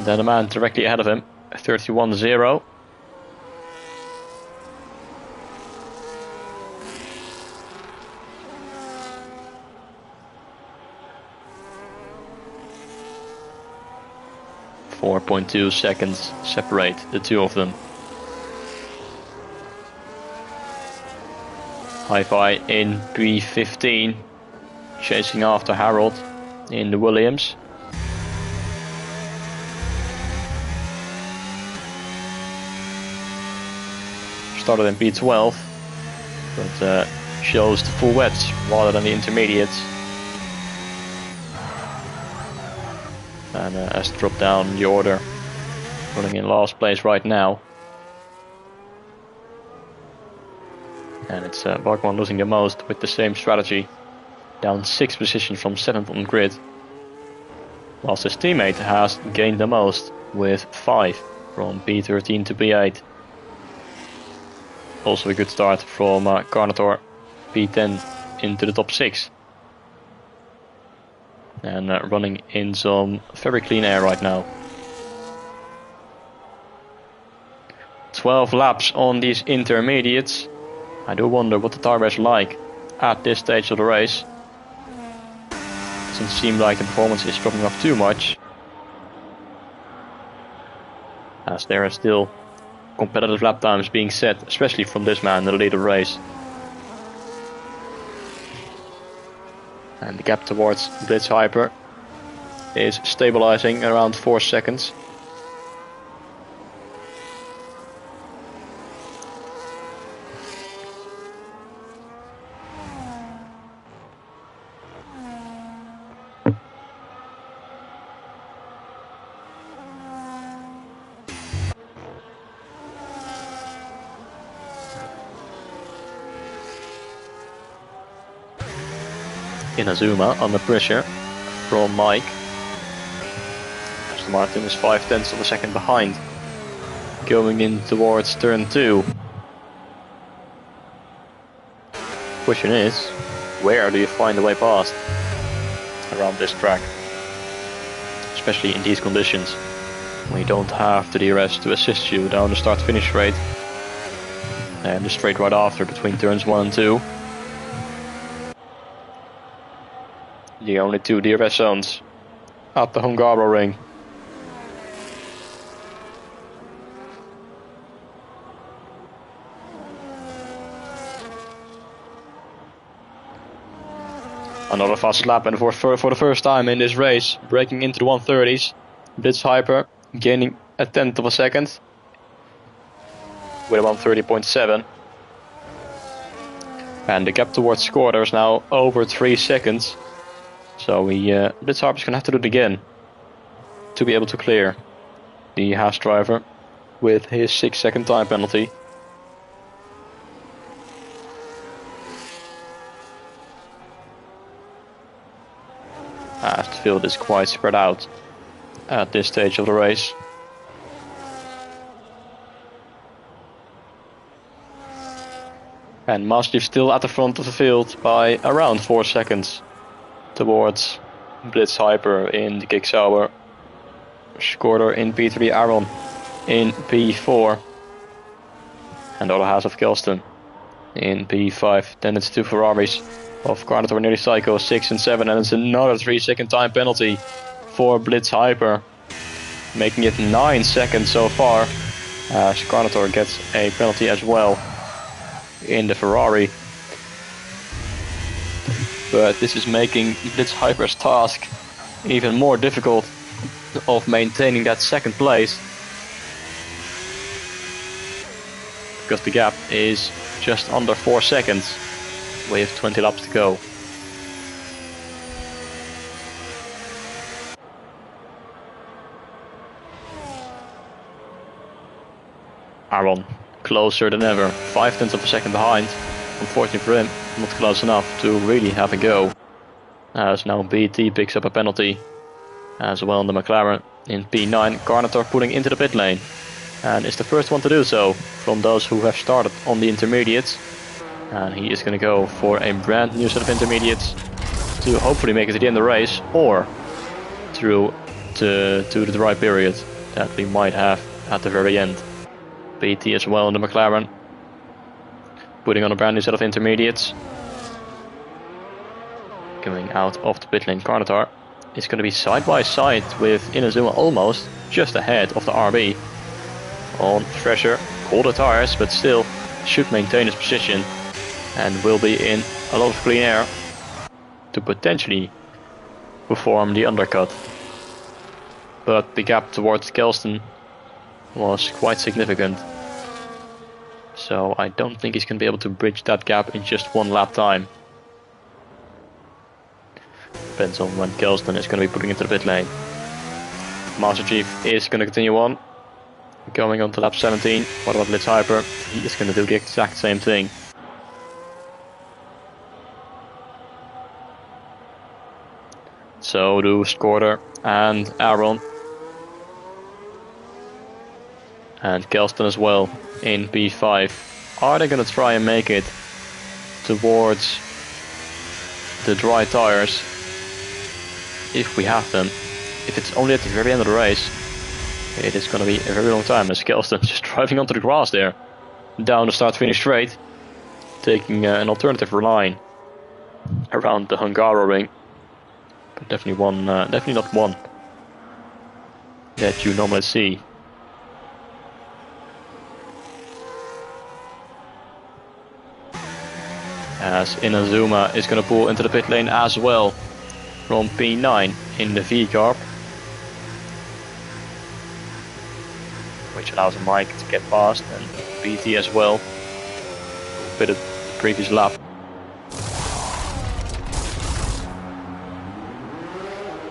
than the man directly ahead of him, 31.0. .2 seconds separate the two of them. Hi-Fi in P15, chasing after Harold in the Williams. Started in P12, but chose the full wets rather than the intermediates. And has dropped down the order, running in last place right now. And it's Bhagwan losing the most with the same strategy, down 6 positions from 7th on grid, whilst his teammate has gained the most with 5 from P13 to P8. Also a good start from Carnator, P10 into the top 6. And running in some very clean air right now. 12 laps on these intermediates. I do wonder what the tire is like at this stage of the race. Doesn't seem like the performance is dropping off too much, as there are still competitive lap times being set, especially from this man in the lead of the race. And the gap towards Blitz Hyper is stabilizing around 4 seconds. Inazuma under pressure from Mike. Aston Martin is 0.5 of a second behind. Going in towards turn 2. Question is, where do you find the way past around this track? Especially in these conditions, when you don't have the DRS to assist you down the start-finish straight. And the straight right after between turns 1 and 2. The only 2 DRS zones at the Hungary ring. Another fast lap, and for the first time in this race, breaking into the 130s. Blitz Hyper gaining a 1/10 of a second with a 130.7. And the gap towards Scorder is now over 3 seconds. So Blitz Hyper's gonna have to do it again to be able to clear the Haas driver with his 6-second time penalty. As the field is quite spread out at this stage of the race. And Mastiff still at the front of the field by around 4 seconds towards Blitz Hyper in the Kicksauer, Scorder in P3, Aaron in P4, and the other half of Kelston in P5. Then it's 2 Ferraris of Carnator nearly Psycho 6 and 7, and it's another 3-second time penalty for Blitz Hyper, making it 9 seconds so far. Carnator gets a penalty as well in the Ferrari. But this is making Blitz Hyper's task even more difficult of maintaining that second place, because the gap is just under 4 seconds with 20 laps to go. Aaron closer than ever, 0.5 of a second behind. Unfortunately for him, not close enough to really have a go. As now BT picks up a penalty as well in the McLaren in P9. Carnator pulling into the pit lane, and is the first one to do so from those who have started on the intermediates. And he is going to go for a brand new set of intermediates to hopefully make it to the end of the race, or through to the dry period that we might have at the very end. BT as well in the McLaren, putting on a brand new set of intermediates. Coming out of the pit lane, Carnator is going to be side by side with Inazuma, almost just ahead of the RB. On fresher, colder tires, but still should maintain his position and will be in a lot of clean air to potentially perform the undercut. But the gap towards Kelston was quite significant, so I don't think he's going to be able to bridge that gap in just 1 lap time. Depends on when Kelston is going to be putting into the pit lane. Master Chief is going to continue on, going on to lap 17. What about Blitz Hyper? He is going to do the exact same thing. So do Scorder and Aaron. And Kelston as well in P5. Are they going to try and make it towards the dry tires? If we have them. If it's only at the very end of the race, it is going to be a very long time, as Kelston just driving onto the grass there. Down the start-finish straight. Taking an alternative line around the Hungary ring. But definitely not one that you normally see. As Inazuma is going to pull into the pit lane as well from P9 in the V-Carb, which allows Mike to get past, and PT as well, who pitted the previous lap.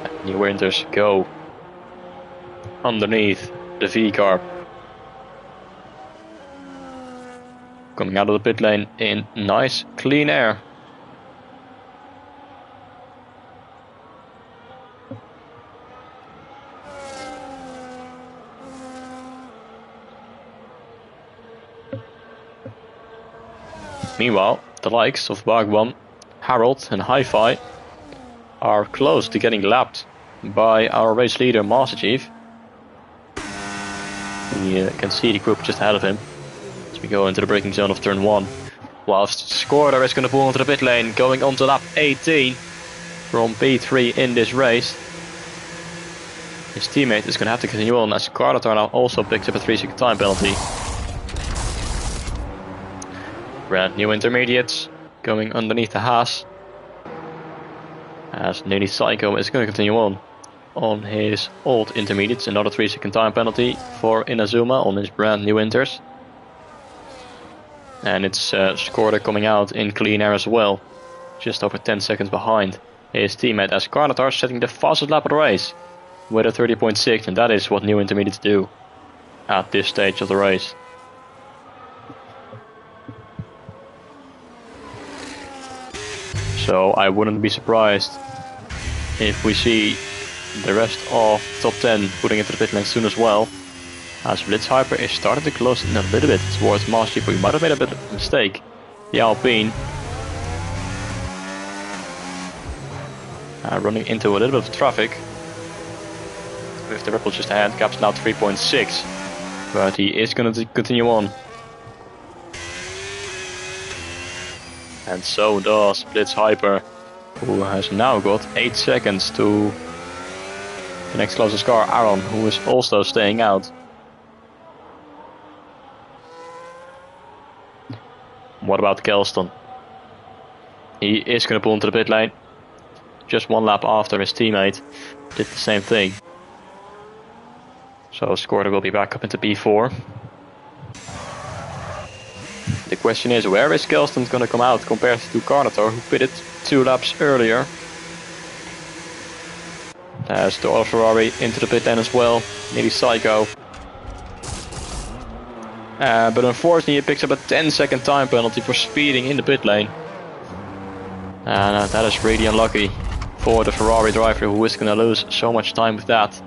And New Winters go underneath the V-Carb, coming out of the pit lane in nice clean air. Meanwhile, the likes of Bagwan, Harold and Hi-Fi are close to getting lapped by our race leader Master Chief. You can see the group just ahead of him as we go into the braking zone of turn 1. Whilst Skorder is going to pull into the pit lane, going on to lap 18 from P3 in this race. His teammate is going to have to continue on as Carter now also picks up a 3-second time penalty. Brand new intermediates going underneath the Haas, as Nearly Psycho is going to continue on his old intermediates. Another 3-second time penalty for Inazuma on his brand new inters. And it's Skorder coming out in clean air as well, just over 10 seconds behind his teammate, as Carnatar setting the fastest lap of the race with a 30.6, and that is what new intermediates do at this stage of the race. So I wouldn't be surprised if we see the rest of top 10 putting into the pit lane soon as well, as Blitz Hyper is starting to close in a little bit towards Master Chief. We might have made a bit of a mistake. The Alpine running into a little bit of traffic with the Ripple just ahead. Gap's now 3.6, but he is going to continue on. And so does Blitz Hyper, who has now got 8 seconds to the next closest car, Aaron, who is also staying out. What about Kelston? He is going to pull into the pit lane just one lap after his teammate did the same thing. So Skorder will be back up into P4. The question is, where is Kelston going to come out compared to Carnator, who pitted 2 laps earlier? There's the other Ferrari into the pit lane as well, Nearly Psycho. But unfortunately he picks up a 10-second time penalty for speeding in the pit lane. And that is really unlucky for the Ferrari driver, who is going to lose so much time with that.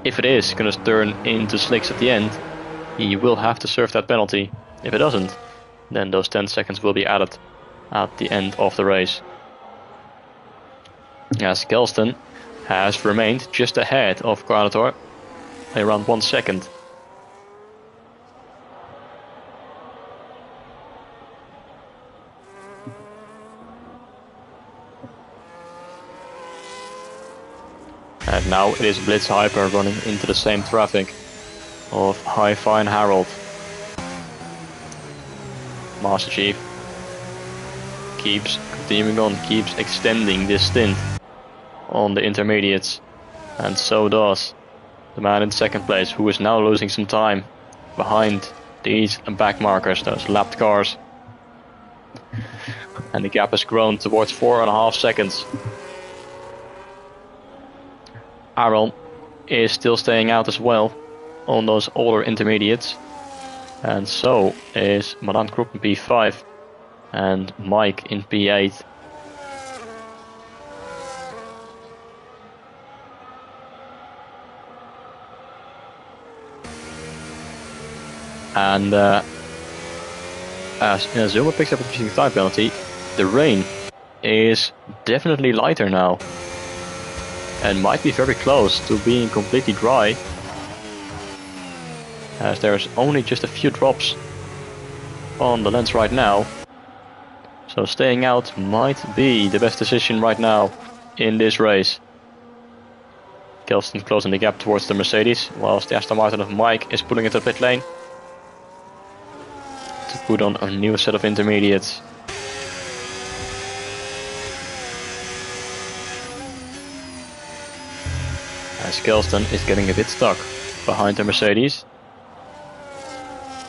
If it is going to turn into slicks at the end, he will have to serve that penalty. If it doesn't, then those 10 seconds will be added at the end of the race. As Kelston has remained just ahead of Carnator, around 1 second. And now it is Blitz Hyper running into the same traffic of Hi-Fi and Harold. Master Chief keeps continuing on, keeps extending this stint on the intermediates, and so does the man in second place, who is now losing some time behind these back markers, those lapped cars, and the gap has grown towards 4.5 seconds. Aaron is still staying out as well on those older intermediates, and so is Madan Krupp in P5 and Mike in P8. And as Inazuma picks up a 3 time penalty, the rain is definitely lighter now and might be very close to being completely dry, as there's only just a few drops on the lens right now. So staying out might be the best decision right now in this race. Kelston closing the gap towards the Mercedes, whilst the Aston Martin of Mike is pulling into the pit lane to put on a new set of intermediates. as Kelston is getting a bit stuck behind the Mercedes.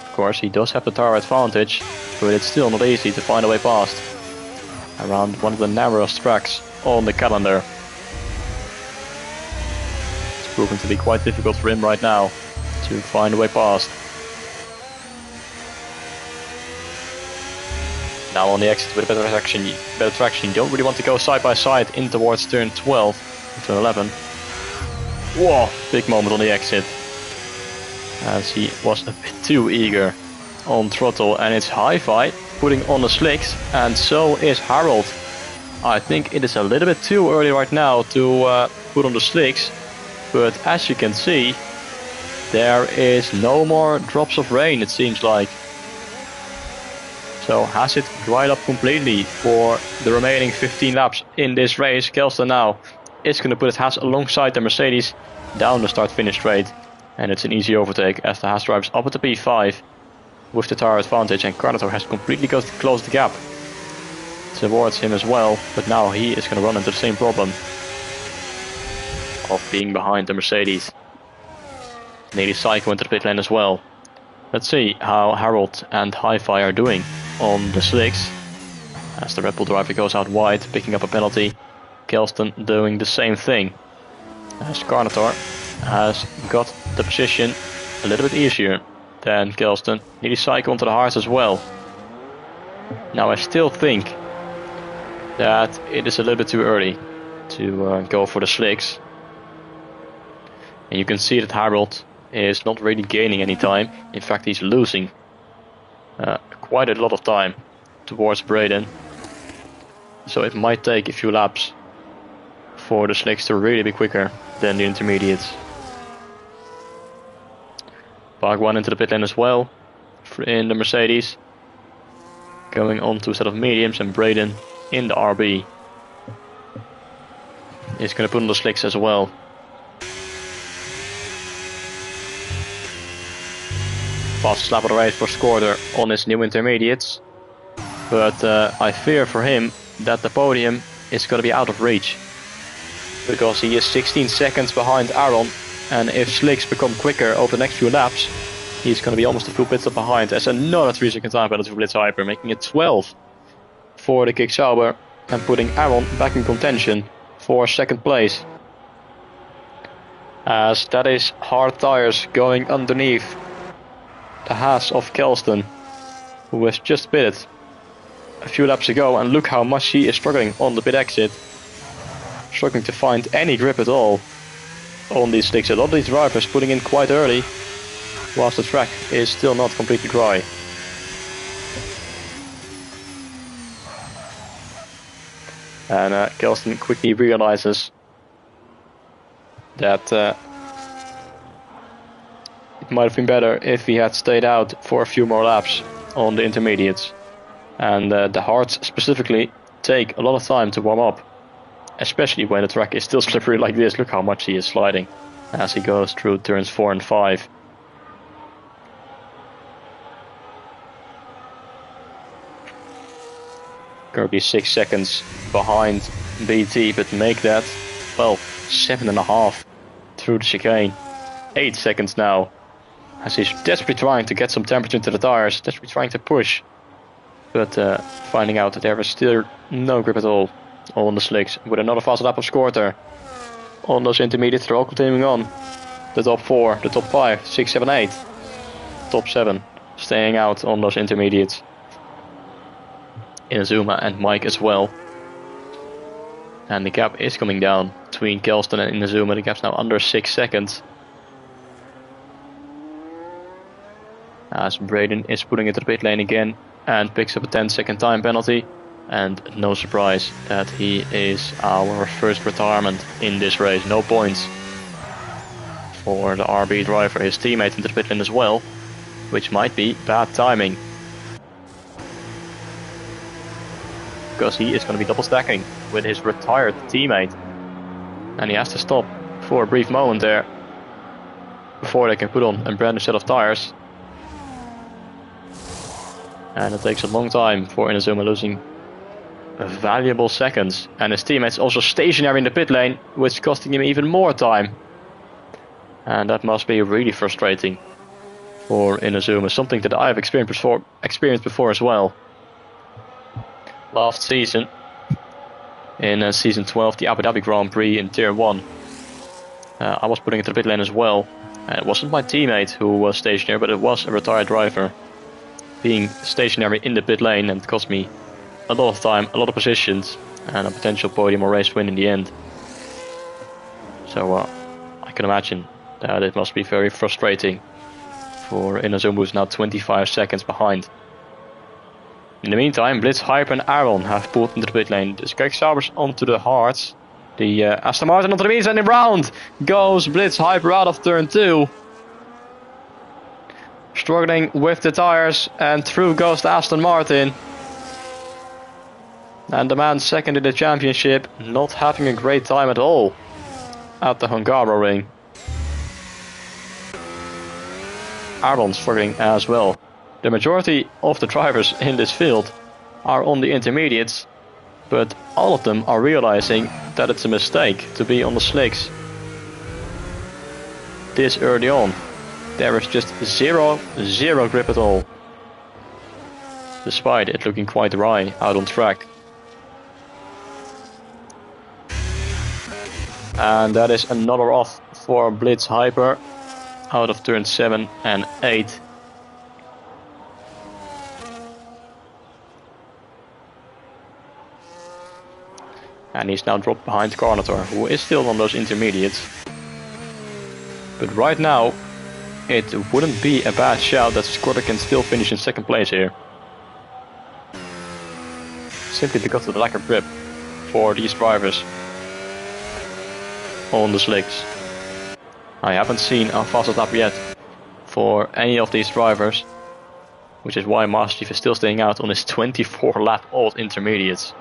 Of course, he does have the tire advantage, but it's still not easy to find a way past around one of the narrowest tracks on the calendar. It's proving to be quite difficult for him right now to find a way past. Now on the exit with a better traction, you don't really want to go side by side in towards turn 12, turn 11. Whoa, big moment on the exit, as he was a bit too eager on throttle, and it's Hi-Fi putting on the slicks, and so is Harold. I think it is a little bit too early right now to put on the slicks, but as you can see, there is no more drops of rain, it seems like. So has it dried up completely for the remaining 15 laps in this race. Kelston now is going to put his Haas alongside the Mercedes down the start-finish straight. And it's an easy overtake as the Haas drives up at the P5 with the tire advantage, and Carnator has completely closed the gap towards him as well. But now he is going to run into the same problem of being behind the Mercedes. Nearly cycle into the pit lane as well. Let's see how Harold and Hi-Fi are doing on the slicks as the Red Bull driver goes out wide, picking up a penalty. Kelston doing the same thing as Carnator has got the position a little bit easier than Kelston. Nearly cycle into the hards as well. Now I still think that it is a little bit too early to go for the slicks, and you can see that Harold is not really gaining any time. In fact, he's losing quite a lot of time towards Braden. So it might take a few laps for the slicks to really be quicker than the intermediates. Park 1 into the pit lane as well in the Mercedes, going on to a set of mediums, and Braden in the RB is going to put on the slicks as well. Fastest lap of the race for Scorder on his new intermediates, but I fear for him that the podium is going to be out of reach, because he is 16 seconds behind Aaron, and if slicks become quicker over the next few laps, he's going to be almost a full pit stop behind. As another 3 second time penalty for Blitz Hyper, making it 12 for the Kick Sauber and putting Aaron back in contention for second place, as that is hard tires going underneath the Haas of Kelston, who was just pitted a few laps ago, and look how much he is struggling on the pit exit, struggling to find any grip at all on these slicks. A lot of these drivers putting in quite early whilst the track is still not completely dry. And Kelston quickly realizes that it might have been better if he had stayed out for a few more laps on the intermediates. And the hards specifically take a lot of time to warm up, especially when the track is still slippery like this. Look how much he is sliding as he goes through turns 4 and 5. Currently 6 seconds behind BT, but make that, well, 7.5 through the chicane. 8 seconds now, as he's desperately trying to get some temperature into the tires, desperately trying to push, but finding out that there is still no grip at all on the slicks. With another fast lap of Scorter on those intermediates, they're all continuing on. The top 4, the top 5, 6, 7, 8, top 7 staying out on those intermediates. Inazuma and Mike as well. And the gap is coming down between Kelston and Inazuma. The gap's now under 6 seconds, as Braden is putting into the pit lane again and picks up a 10-second time penalty. And no surprise that he is our first retirement in this race. No points for the RB driver, his teammate into the pit lane as well, which might be bad timing, because he is going to be double stacking with his retired teammate, and he has to stop for a brief moment there before they can put on a brand new set of tires. And it takes a long time for Inazuma, losing valuable seconds, and his teammate's also stationary in the pit lane, which costing him even more time And that must be really frustrating for Inazuma, something that I've experienced before as well. Last season, in season 12, the Abu Dhabi Grand Prix in Tier 1, I was putting into the pit lane as well. And it wasn't my teammate who was stationary, but it was a retired driver being stationary in the pit lane, and it cost me a lot of time, a lot of positions, and a potential podium or race win in the end. So I can imagine that it must be very frustrating for Inazuma, who's now 25 seconds behind. In the meantime, Blitz, Hyper and Aaron have pulled into the pit lane. The Quacksalvers onto the hards. The Aston Martin onto the mediums, and in round goes Blitz Hyper out of turn 2. Struggling with the tires, and through goes the Aston Martin. And the man second in the championship, not having a great time at all at the Hungaroring. Aaron struggling as well. The majority of the drivers in this field are on the intermediates, but all of them are realizing that it's a mistake to be on the slicks this early on. There is just zero grip at all, despite it looking quite dry out on track. And that is another off for Blitz Hyper out of turn 7 and 8. And he's now dropped behind Carnator, who is still on those intermediates. But right now, it wouldn't be a bad shout that Squatter can still finish in second place here. Simply because of the lack of grip for these drivers on the slicks. I haven't seen a fastest lap yet for any of these drivers, which is why Master Chief is still staying out on his 24 lap old intermediates.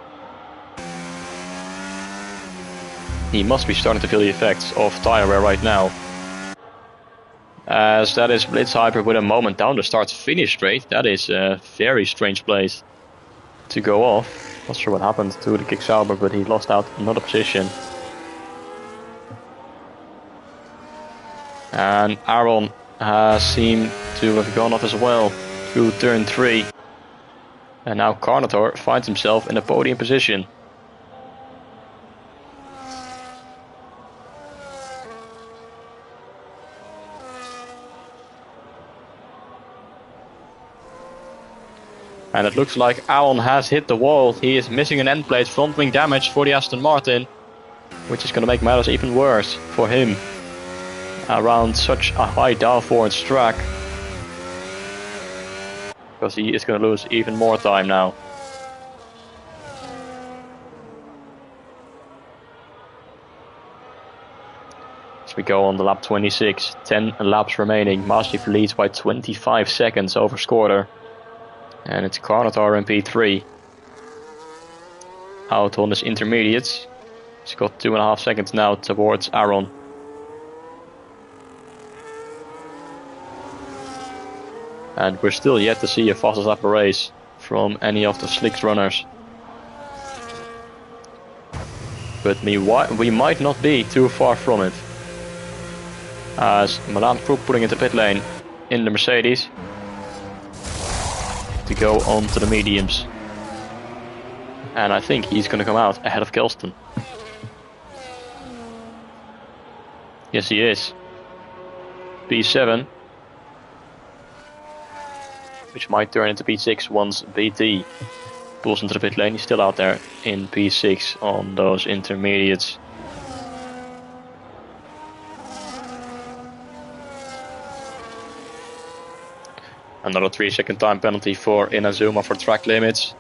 He must be starting to feel the effects of tire wear right now, as that is Blitz Hyper with a moment down the start finish straight. That is a very strange place to go off. Not sure what happened to the Quacksalver, but he lost out another position. And Aaron has seemed to have gone off as well through turn 3. And now Carnator finds himself in a podium position. And it looks like Aaron has hit the wall. He is missing an end plate, front wing damage for the Aston Martin, which is going to make matters even worse for him around such a high downforce track, because he is going to lose even more time now. As we go on the lap 26, 10 laps remaining. Master Chief leads by 25 seconds over Squatter. And it's Carnator in P3 out on his intermediates. He's got 2.5 seconds now towards Aaron. And we're still yet to see a fastest lap race from any of the slicks runners. But we might not be too far from it, as Milan Crook putting into pit lane in the Mercedes to go on to the mediums. And I think he's going to come out ahead of Kelston. Yes, he is. P7. Which might turn into P6 once BT pulls into the pit lane. He's still out there in P6 on those intermediates. Another 3-second time penalty for Inazuma for track limits.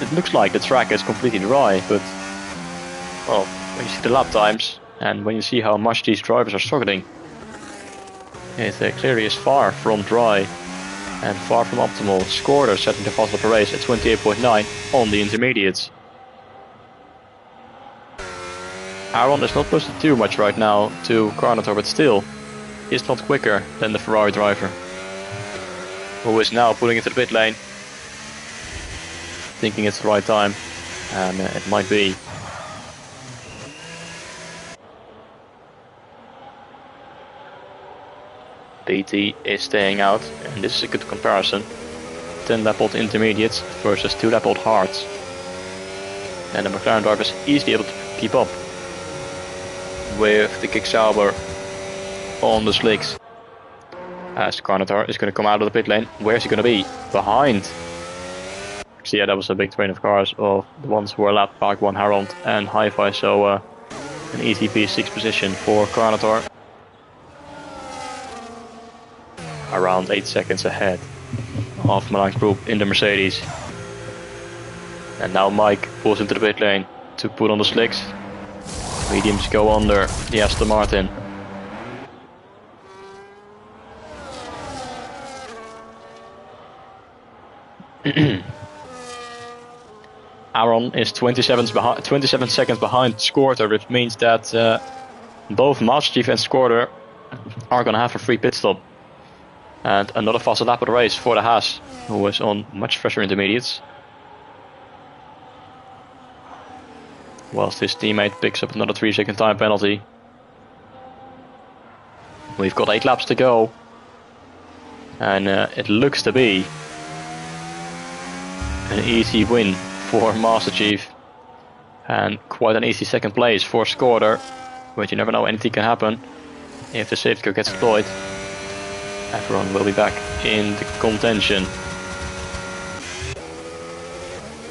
It looks like the track is completely dry, but well, when you see the lap times and when you see how much these drivers are struggling, it clearly is far from dry and far from optimal. Squatter setting the fastest lap race at 28.9 on the intermediates. Aaron is not close to too much right now to Carnator, but still, he's not quicker than the Ferrari driver. who is now pulling into the pit lane, thinking it's the right time, and it might be. PT is staying out, and this is a good comparison. 10 lap old intermediates versus 2 lap old hards. And the McLaren driver is easily able to keep up with the Kick Sauber on the slicks. As Carnatar is going to come out of the pit lane. Where's he going to be? Behind. So yeah, that was a big train of cars of the ones who were lapped back, one Harold and Hi-Fi. So an easy P6 position for Carnatar. Around 8 seconds ahead of Milan Group in the Mercedes. And now Mike pulls into the pit lane to put on the slicks. Mediums go under the Aston Martin. Aaron is 27 seconds behind Scorter, which means that both Master Chief and Scorter are going to have a free pit stop. And another faster lap of the race for the Haas, who was on much fresher intermediates. Whilst his teammate picks up another 3-second time penalty. We've got 8 laps to go. And it looks to be an easy win for Master Chief. And quite an easy second place for Scorter. But you never know, anything can happen if the safety car gets deployed. Everyone will be back in the contention.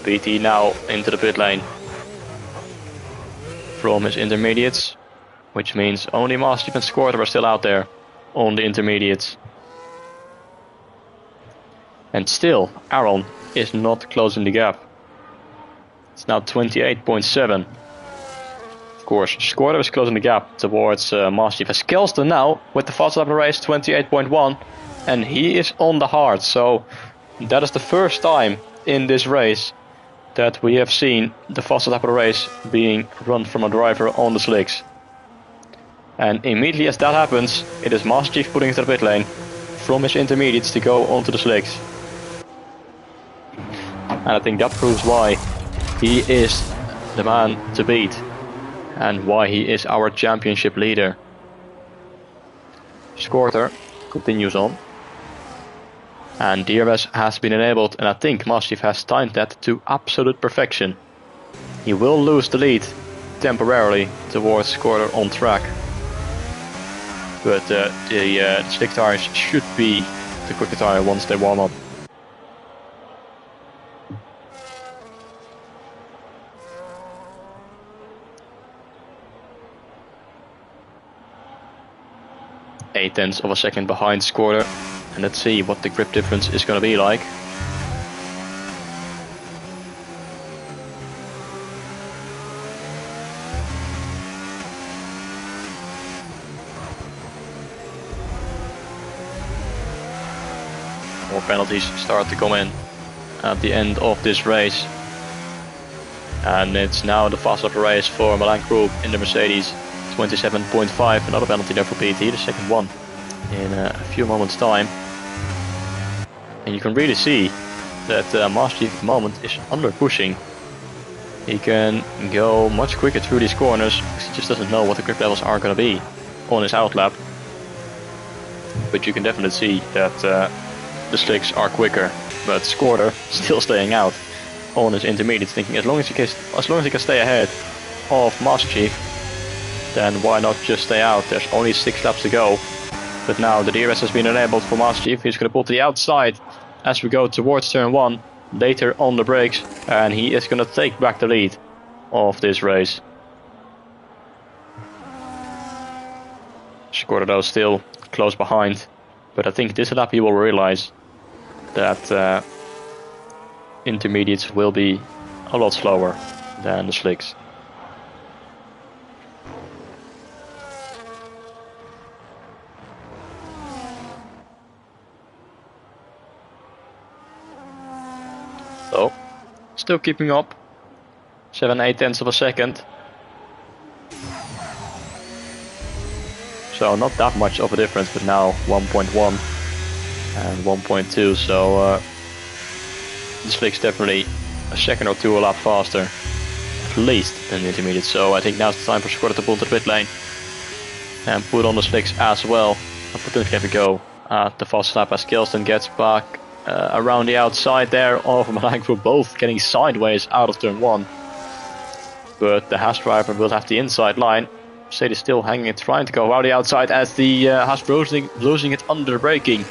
PT now into the pit lane from his intermediates, which means only Master Chief and Scorter are still out there on the intermediates. And still, Aaron is not closing the gap. It's now 28.7. Of course, Scorter is closing the gap towards Master Chief. As Kelston now, with the fastest lap of the race, 28.1. And he is on the hard. So that is the first time in this race that we have seen the fastest lap of the race being run from a driver on the slicks. And immediately as that happens, it is Master Chief putting into the pit lane from his intermediates to go onto the slicks. And I think that proves why he is the man to beat. And why he is our championship leader. Scorter continues on. And DRS has been enabled, and I think Master Chief has timed that to absolute perfection. He will lose the lead temporarily towards Scorter on track. But the slick tires should be the quicker tire once they warm up. Eight tenths of a second behind Scorter, and let's see what the grip difference is going to be like. More penalties start to come in at the end of this race, and it's now the fastest of the race for Milan Group in the Mercedes. 27.5, another penalty there for PT, the second one in a few moments time. And you can really see that Master Chief at the moment is under pushing. He can go much quicker through these corners because he just doesn't know what the grip levels are going to be on his outlap. But you can definitely see that the slicks are quicker. But Scorter still staying out on his intermediates, thinking as long as he can stay ahead of Master Chief, then why not just stay out? There's only 6 laps to go. But now the DRS has been enabled for Master Chief. He's going to pull to the outside as we go towards turn 1. Later on the brakes. And he is going to take back the lead of this race. Scorter though still close behind. But I think this lap he will realize that intermediates will be a lot slower than the slicks. So, still keeping up, 7-8 tenths of a second. So not that much of a difference, but now 1.1 and 1.2, so the slick's definitely a second or two a lap faster, at least, than the intermediate. So I think now's the time for Squatter to pull to the pit lane and put on the slicks as well, and potentially have a go at the fast lap as Kelston gets back around the outside there of Milan Group, both getting sideways out of turn 1. But the Haas driver will have the inside line. Mercedes still hanging it, trying to go around the outside as the Haas losing it under braking.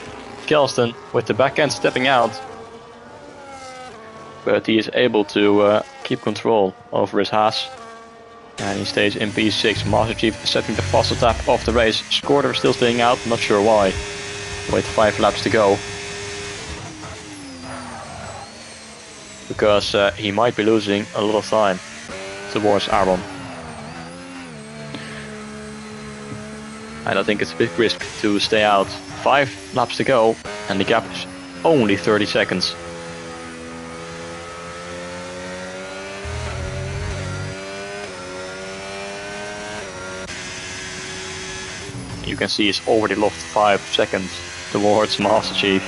Kelston with the back end stepping out. But he is able to keep control over his Haas. And he stays in P6. Master Chief setting the fastest lap of the race. Scorder still staying out, not sure why. With 5 laps to go. Because he might be losing a lot of time towards Aaron. And I think it's a big risk to stay out. 5 laps to go, and the gap is only 30 seconds. You can see he's already lost 5 seconds towards Master Chief.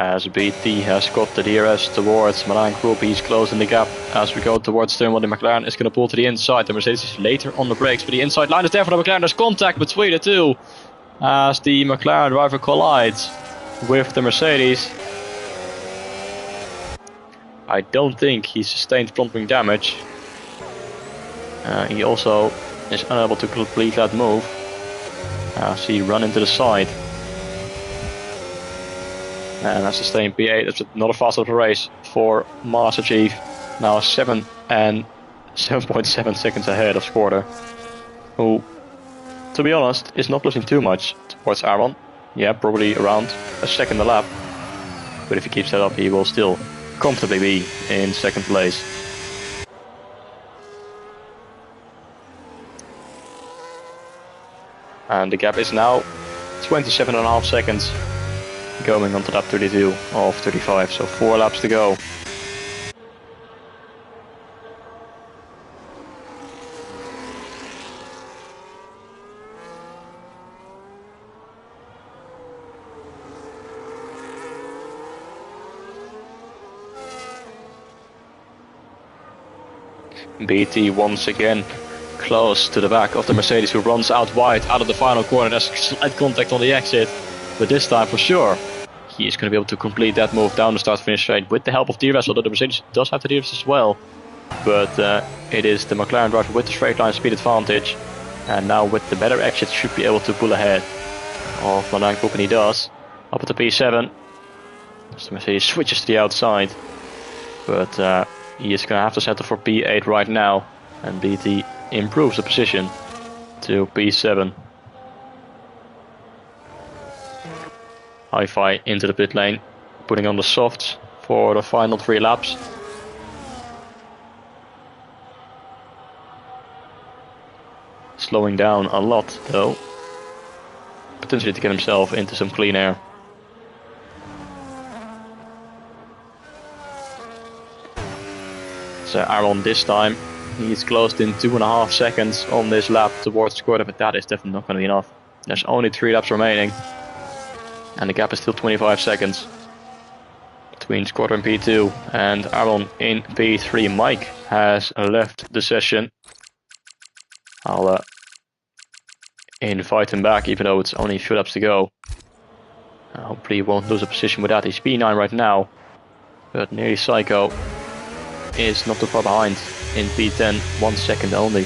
As BT has got the DRS towards Milan Group, he's closing the gap as we go towards turn 1. The McLaren is going to pull to the inside. The Mercedes is later on the brakes, but the inside line is there for the McLaren. There's contact between the two as the McLaren driver collides with the Mercedes. I don't think he sustained front wing damage. He also is unable to complete that move as he ran into the side. And that's sustained P8. That's not a fast of the race for Master Chief. Now 7.7 seconds ahead of Squatter, who, to be honest, is not losing too much towards Aaron. Yeah, probably around a second a lap. But if he keeps that up, he will still comfortably be in second place. And the gap is now 27.5 seconds. Going on to lap 32 of 35, so 4 laps to go. BT once again close to the back of the Mercedes, who runs out wide out of the final corner. There's slight contact on the exit, but this time for sure he is going to be able to complete that move down the start-finish straight with the help of DRS, although the Mercedes does have the DRS as well. But it is the McLaren driver with the straight line speed advantage, and now with the better exit should be able to pull ahead of Milan Group, and he does. Up at the P7, as the Mercedes switches to the outside, but he is going to have to settle for P8 right now, and BT improves the position to P7. Hi-Fi into the pit lane, putting on the softs for the final 3 laps. Slowing down a lot though, potentially to get himself into some clean air. So Aaron this time, he's closed in 2.5 seconds on this lap towards the quarter, but that is definitely not going to be enough. There's only 3 laps remaining. And the gap is still 25 seconds between Squatter in P2 and Aaron in P3. Mike has left the session. I'll invite him back, even though it's only a few laps to go. Hopefully he won't lose a position with that. He's P9 right now, but Nearly Psycho is not too far behind in P10, 1 second only.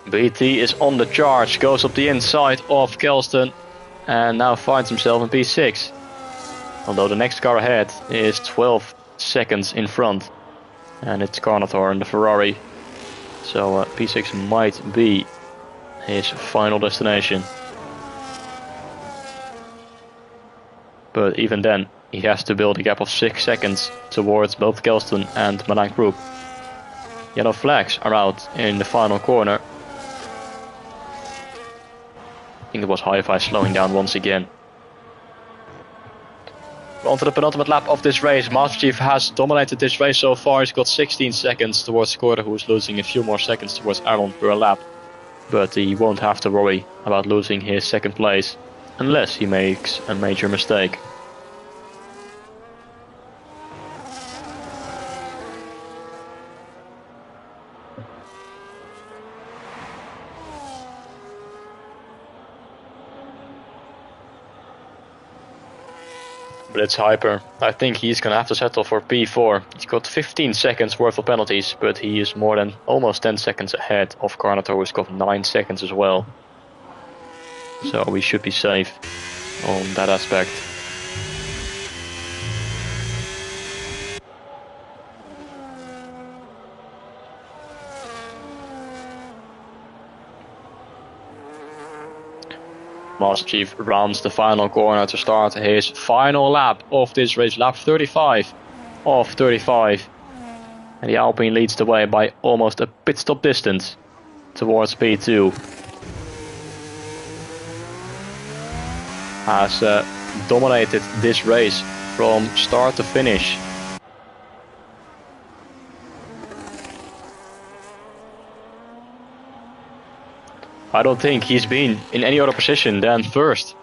BT is on the charge, goes up the inside of Kelston and now finds himself in P6. Although the next car ahead is 12 seconds in front, and it's Carnotaur in the Ferrari. So P6 might be his final destination. But even then, he has to build a gap of 6 seconds towards both Kelston and Milan Group. Yellow flags are out in the final corner. I think it was Hi-Fi slowing down once again. On to the penultimate lap of this race. Master Chief has dominated this race so far. He's got 16 seconds towards Skorda, who is losing a few more seconds towards Aaron per lap. But he won't have to worry about losing his second place unless he makes a major mistake. Blitz Hyper, I think he's gonna have to settle for P4. He's got 15 seconds worth of penalties, but he is more than almost 10 seconds ahead of Carnator, who's got 9 seconds as well. So we should be safe on that aspect. Master Chief rounds the final corner to start his final lap of this race, lap 35 of 35. And the Alpine leads the way by almost a pit stop distance towards P2. Has dominated this race from start to finish. I don't think he's been in any other position than first.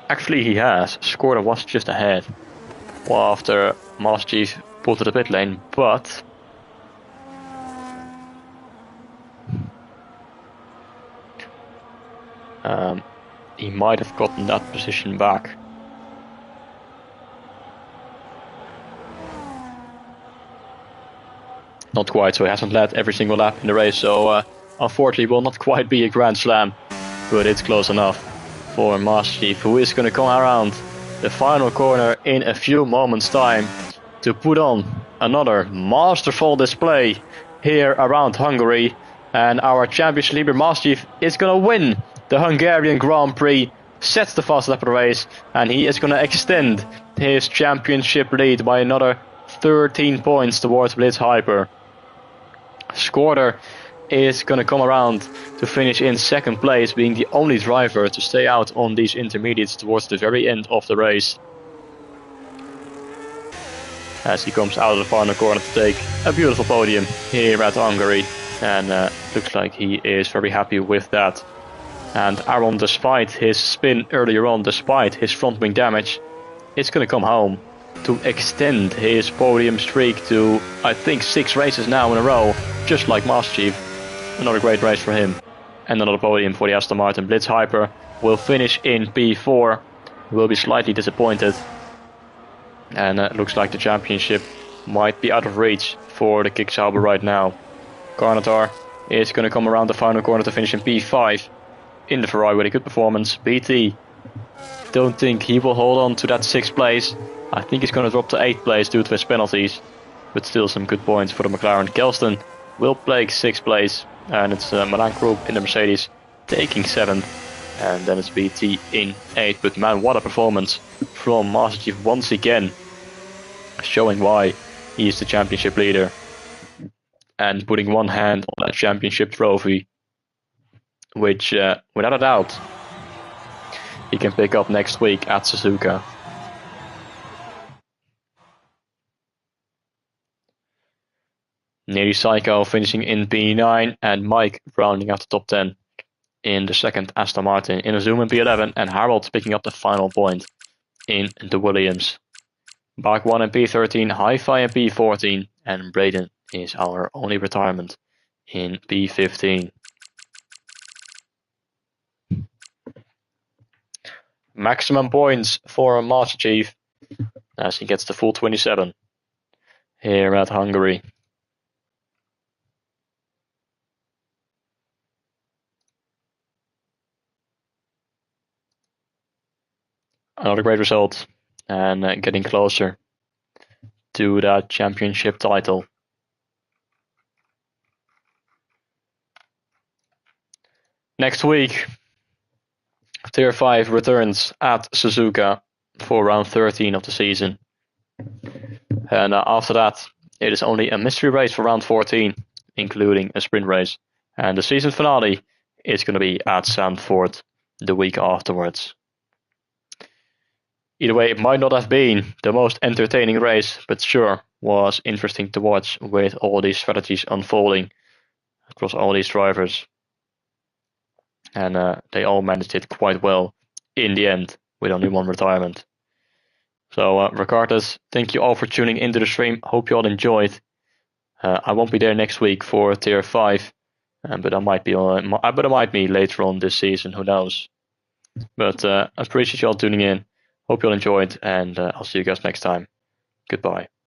Actually he has. Skorda was just ahead after Master Chief pulled to the pit lane, but he might have gotten that position back. Not quite, so he hasn't led every single lap in the race, so unfortunately will not quite be a Grand Slam, but it's close enough for Master Chief, who is going to come around the final corner in a few moments time to put on another masterful display here around Hungary, and our championship leader Master Chief is going to win the Hungarian Grand Prix, sets the fastest lap of the race, and he is going to extend his championship lead by another 13 points towards Blitz Hyper. Skorda is going to come around to finish in second place, being the only driver to stay out on these intermediates towards the very end of the race, as he comes out of the final corner to take a beautiful podium here at Hungary, and looks like he is very happy with that. And Aaron, despite his spin earlier on, despite his front wing damage, is going to come home to extend his podium streak to, I think, 6 races now in a row, just like Master Chief. Another great race for him, and another podium for the Aston Martin. Blitz Hyper will finish in P4, will be slightly disappointed, and looks like the championship might be out of reach for the Kicksauber right now. Carnator is going to come around the final corner to finish in P5 in the Ferrari with a good performance. BT, don't think he will hold on to that 6th place. I think he's going to drop to 8th place due to his penalties, but still some good points for the McLaren. Kelston will play 6th place, and it's Milan Group in the Mercedes taking 7th, and then it's BT in 8th. But man, what a performance from Master Chief once again, showing why he is the championship leader and putting one hand on that championship trophy, which without a doubt he can pick up next week at Suzuka. Nearly Psycho finishing in P9, and Mike rounding out the top 10 in the second Aston Martin in a Zoom in P11, and Harold picking up the final point in the Williams. Bach 1 in P13, Hi-Fi in P14, and Braden is our only retirement in P15. Maximum points for Master Chief as he gets the full 27 here at Hungary. Another great result, and getting closer to that championship title. Next week, Tier 5 returns at Suzuka for round 13 of the season. And after that, it is only a mystery race for round 14, including a sprint race. And the season finale is going to be at Zandvoort the week afterwards. Either way, it might not have been the most entertaining race, but sure was interesting to watch with all these strategies unfolding across all these drivers. And they all managed it quite well in the end, with only one retirement. So regardless, thank you all for tuning into the stream. Hope you all enjoyed. I won't be there next week for Tier 5, but I might be later on this season. Who knows? But I appreciate you all tuning in. Hope you all enjoyed, and I'll see you guys next time. Goodbye.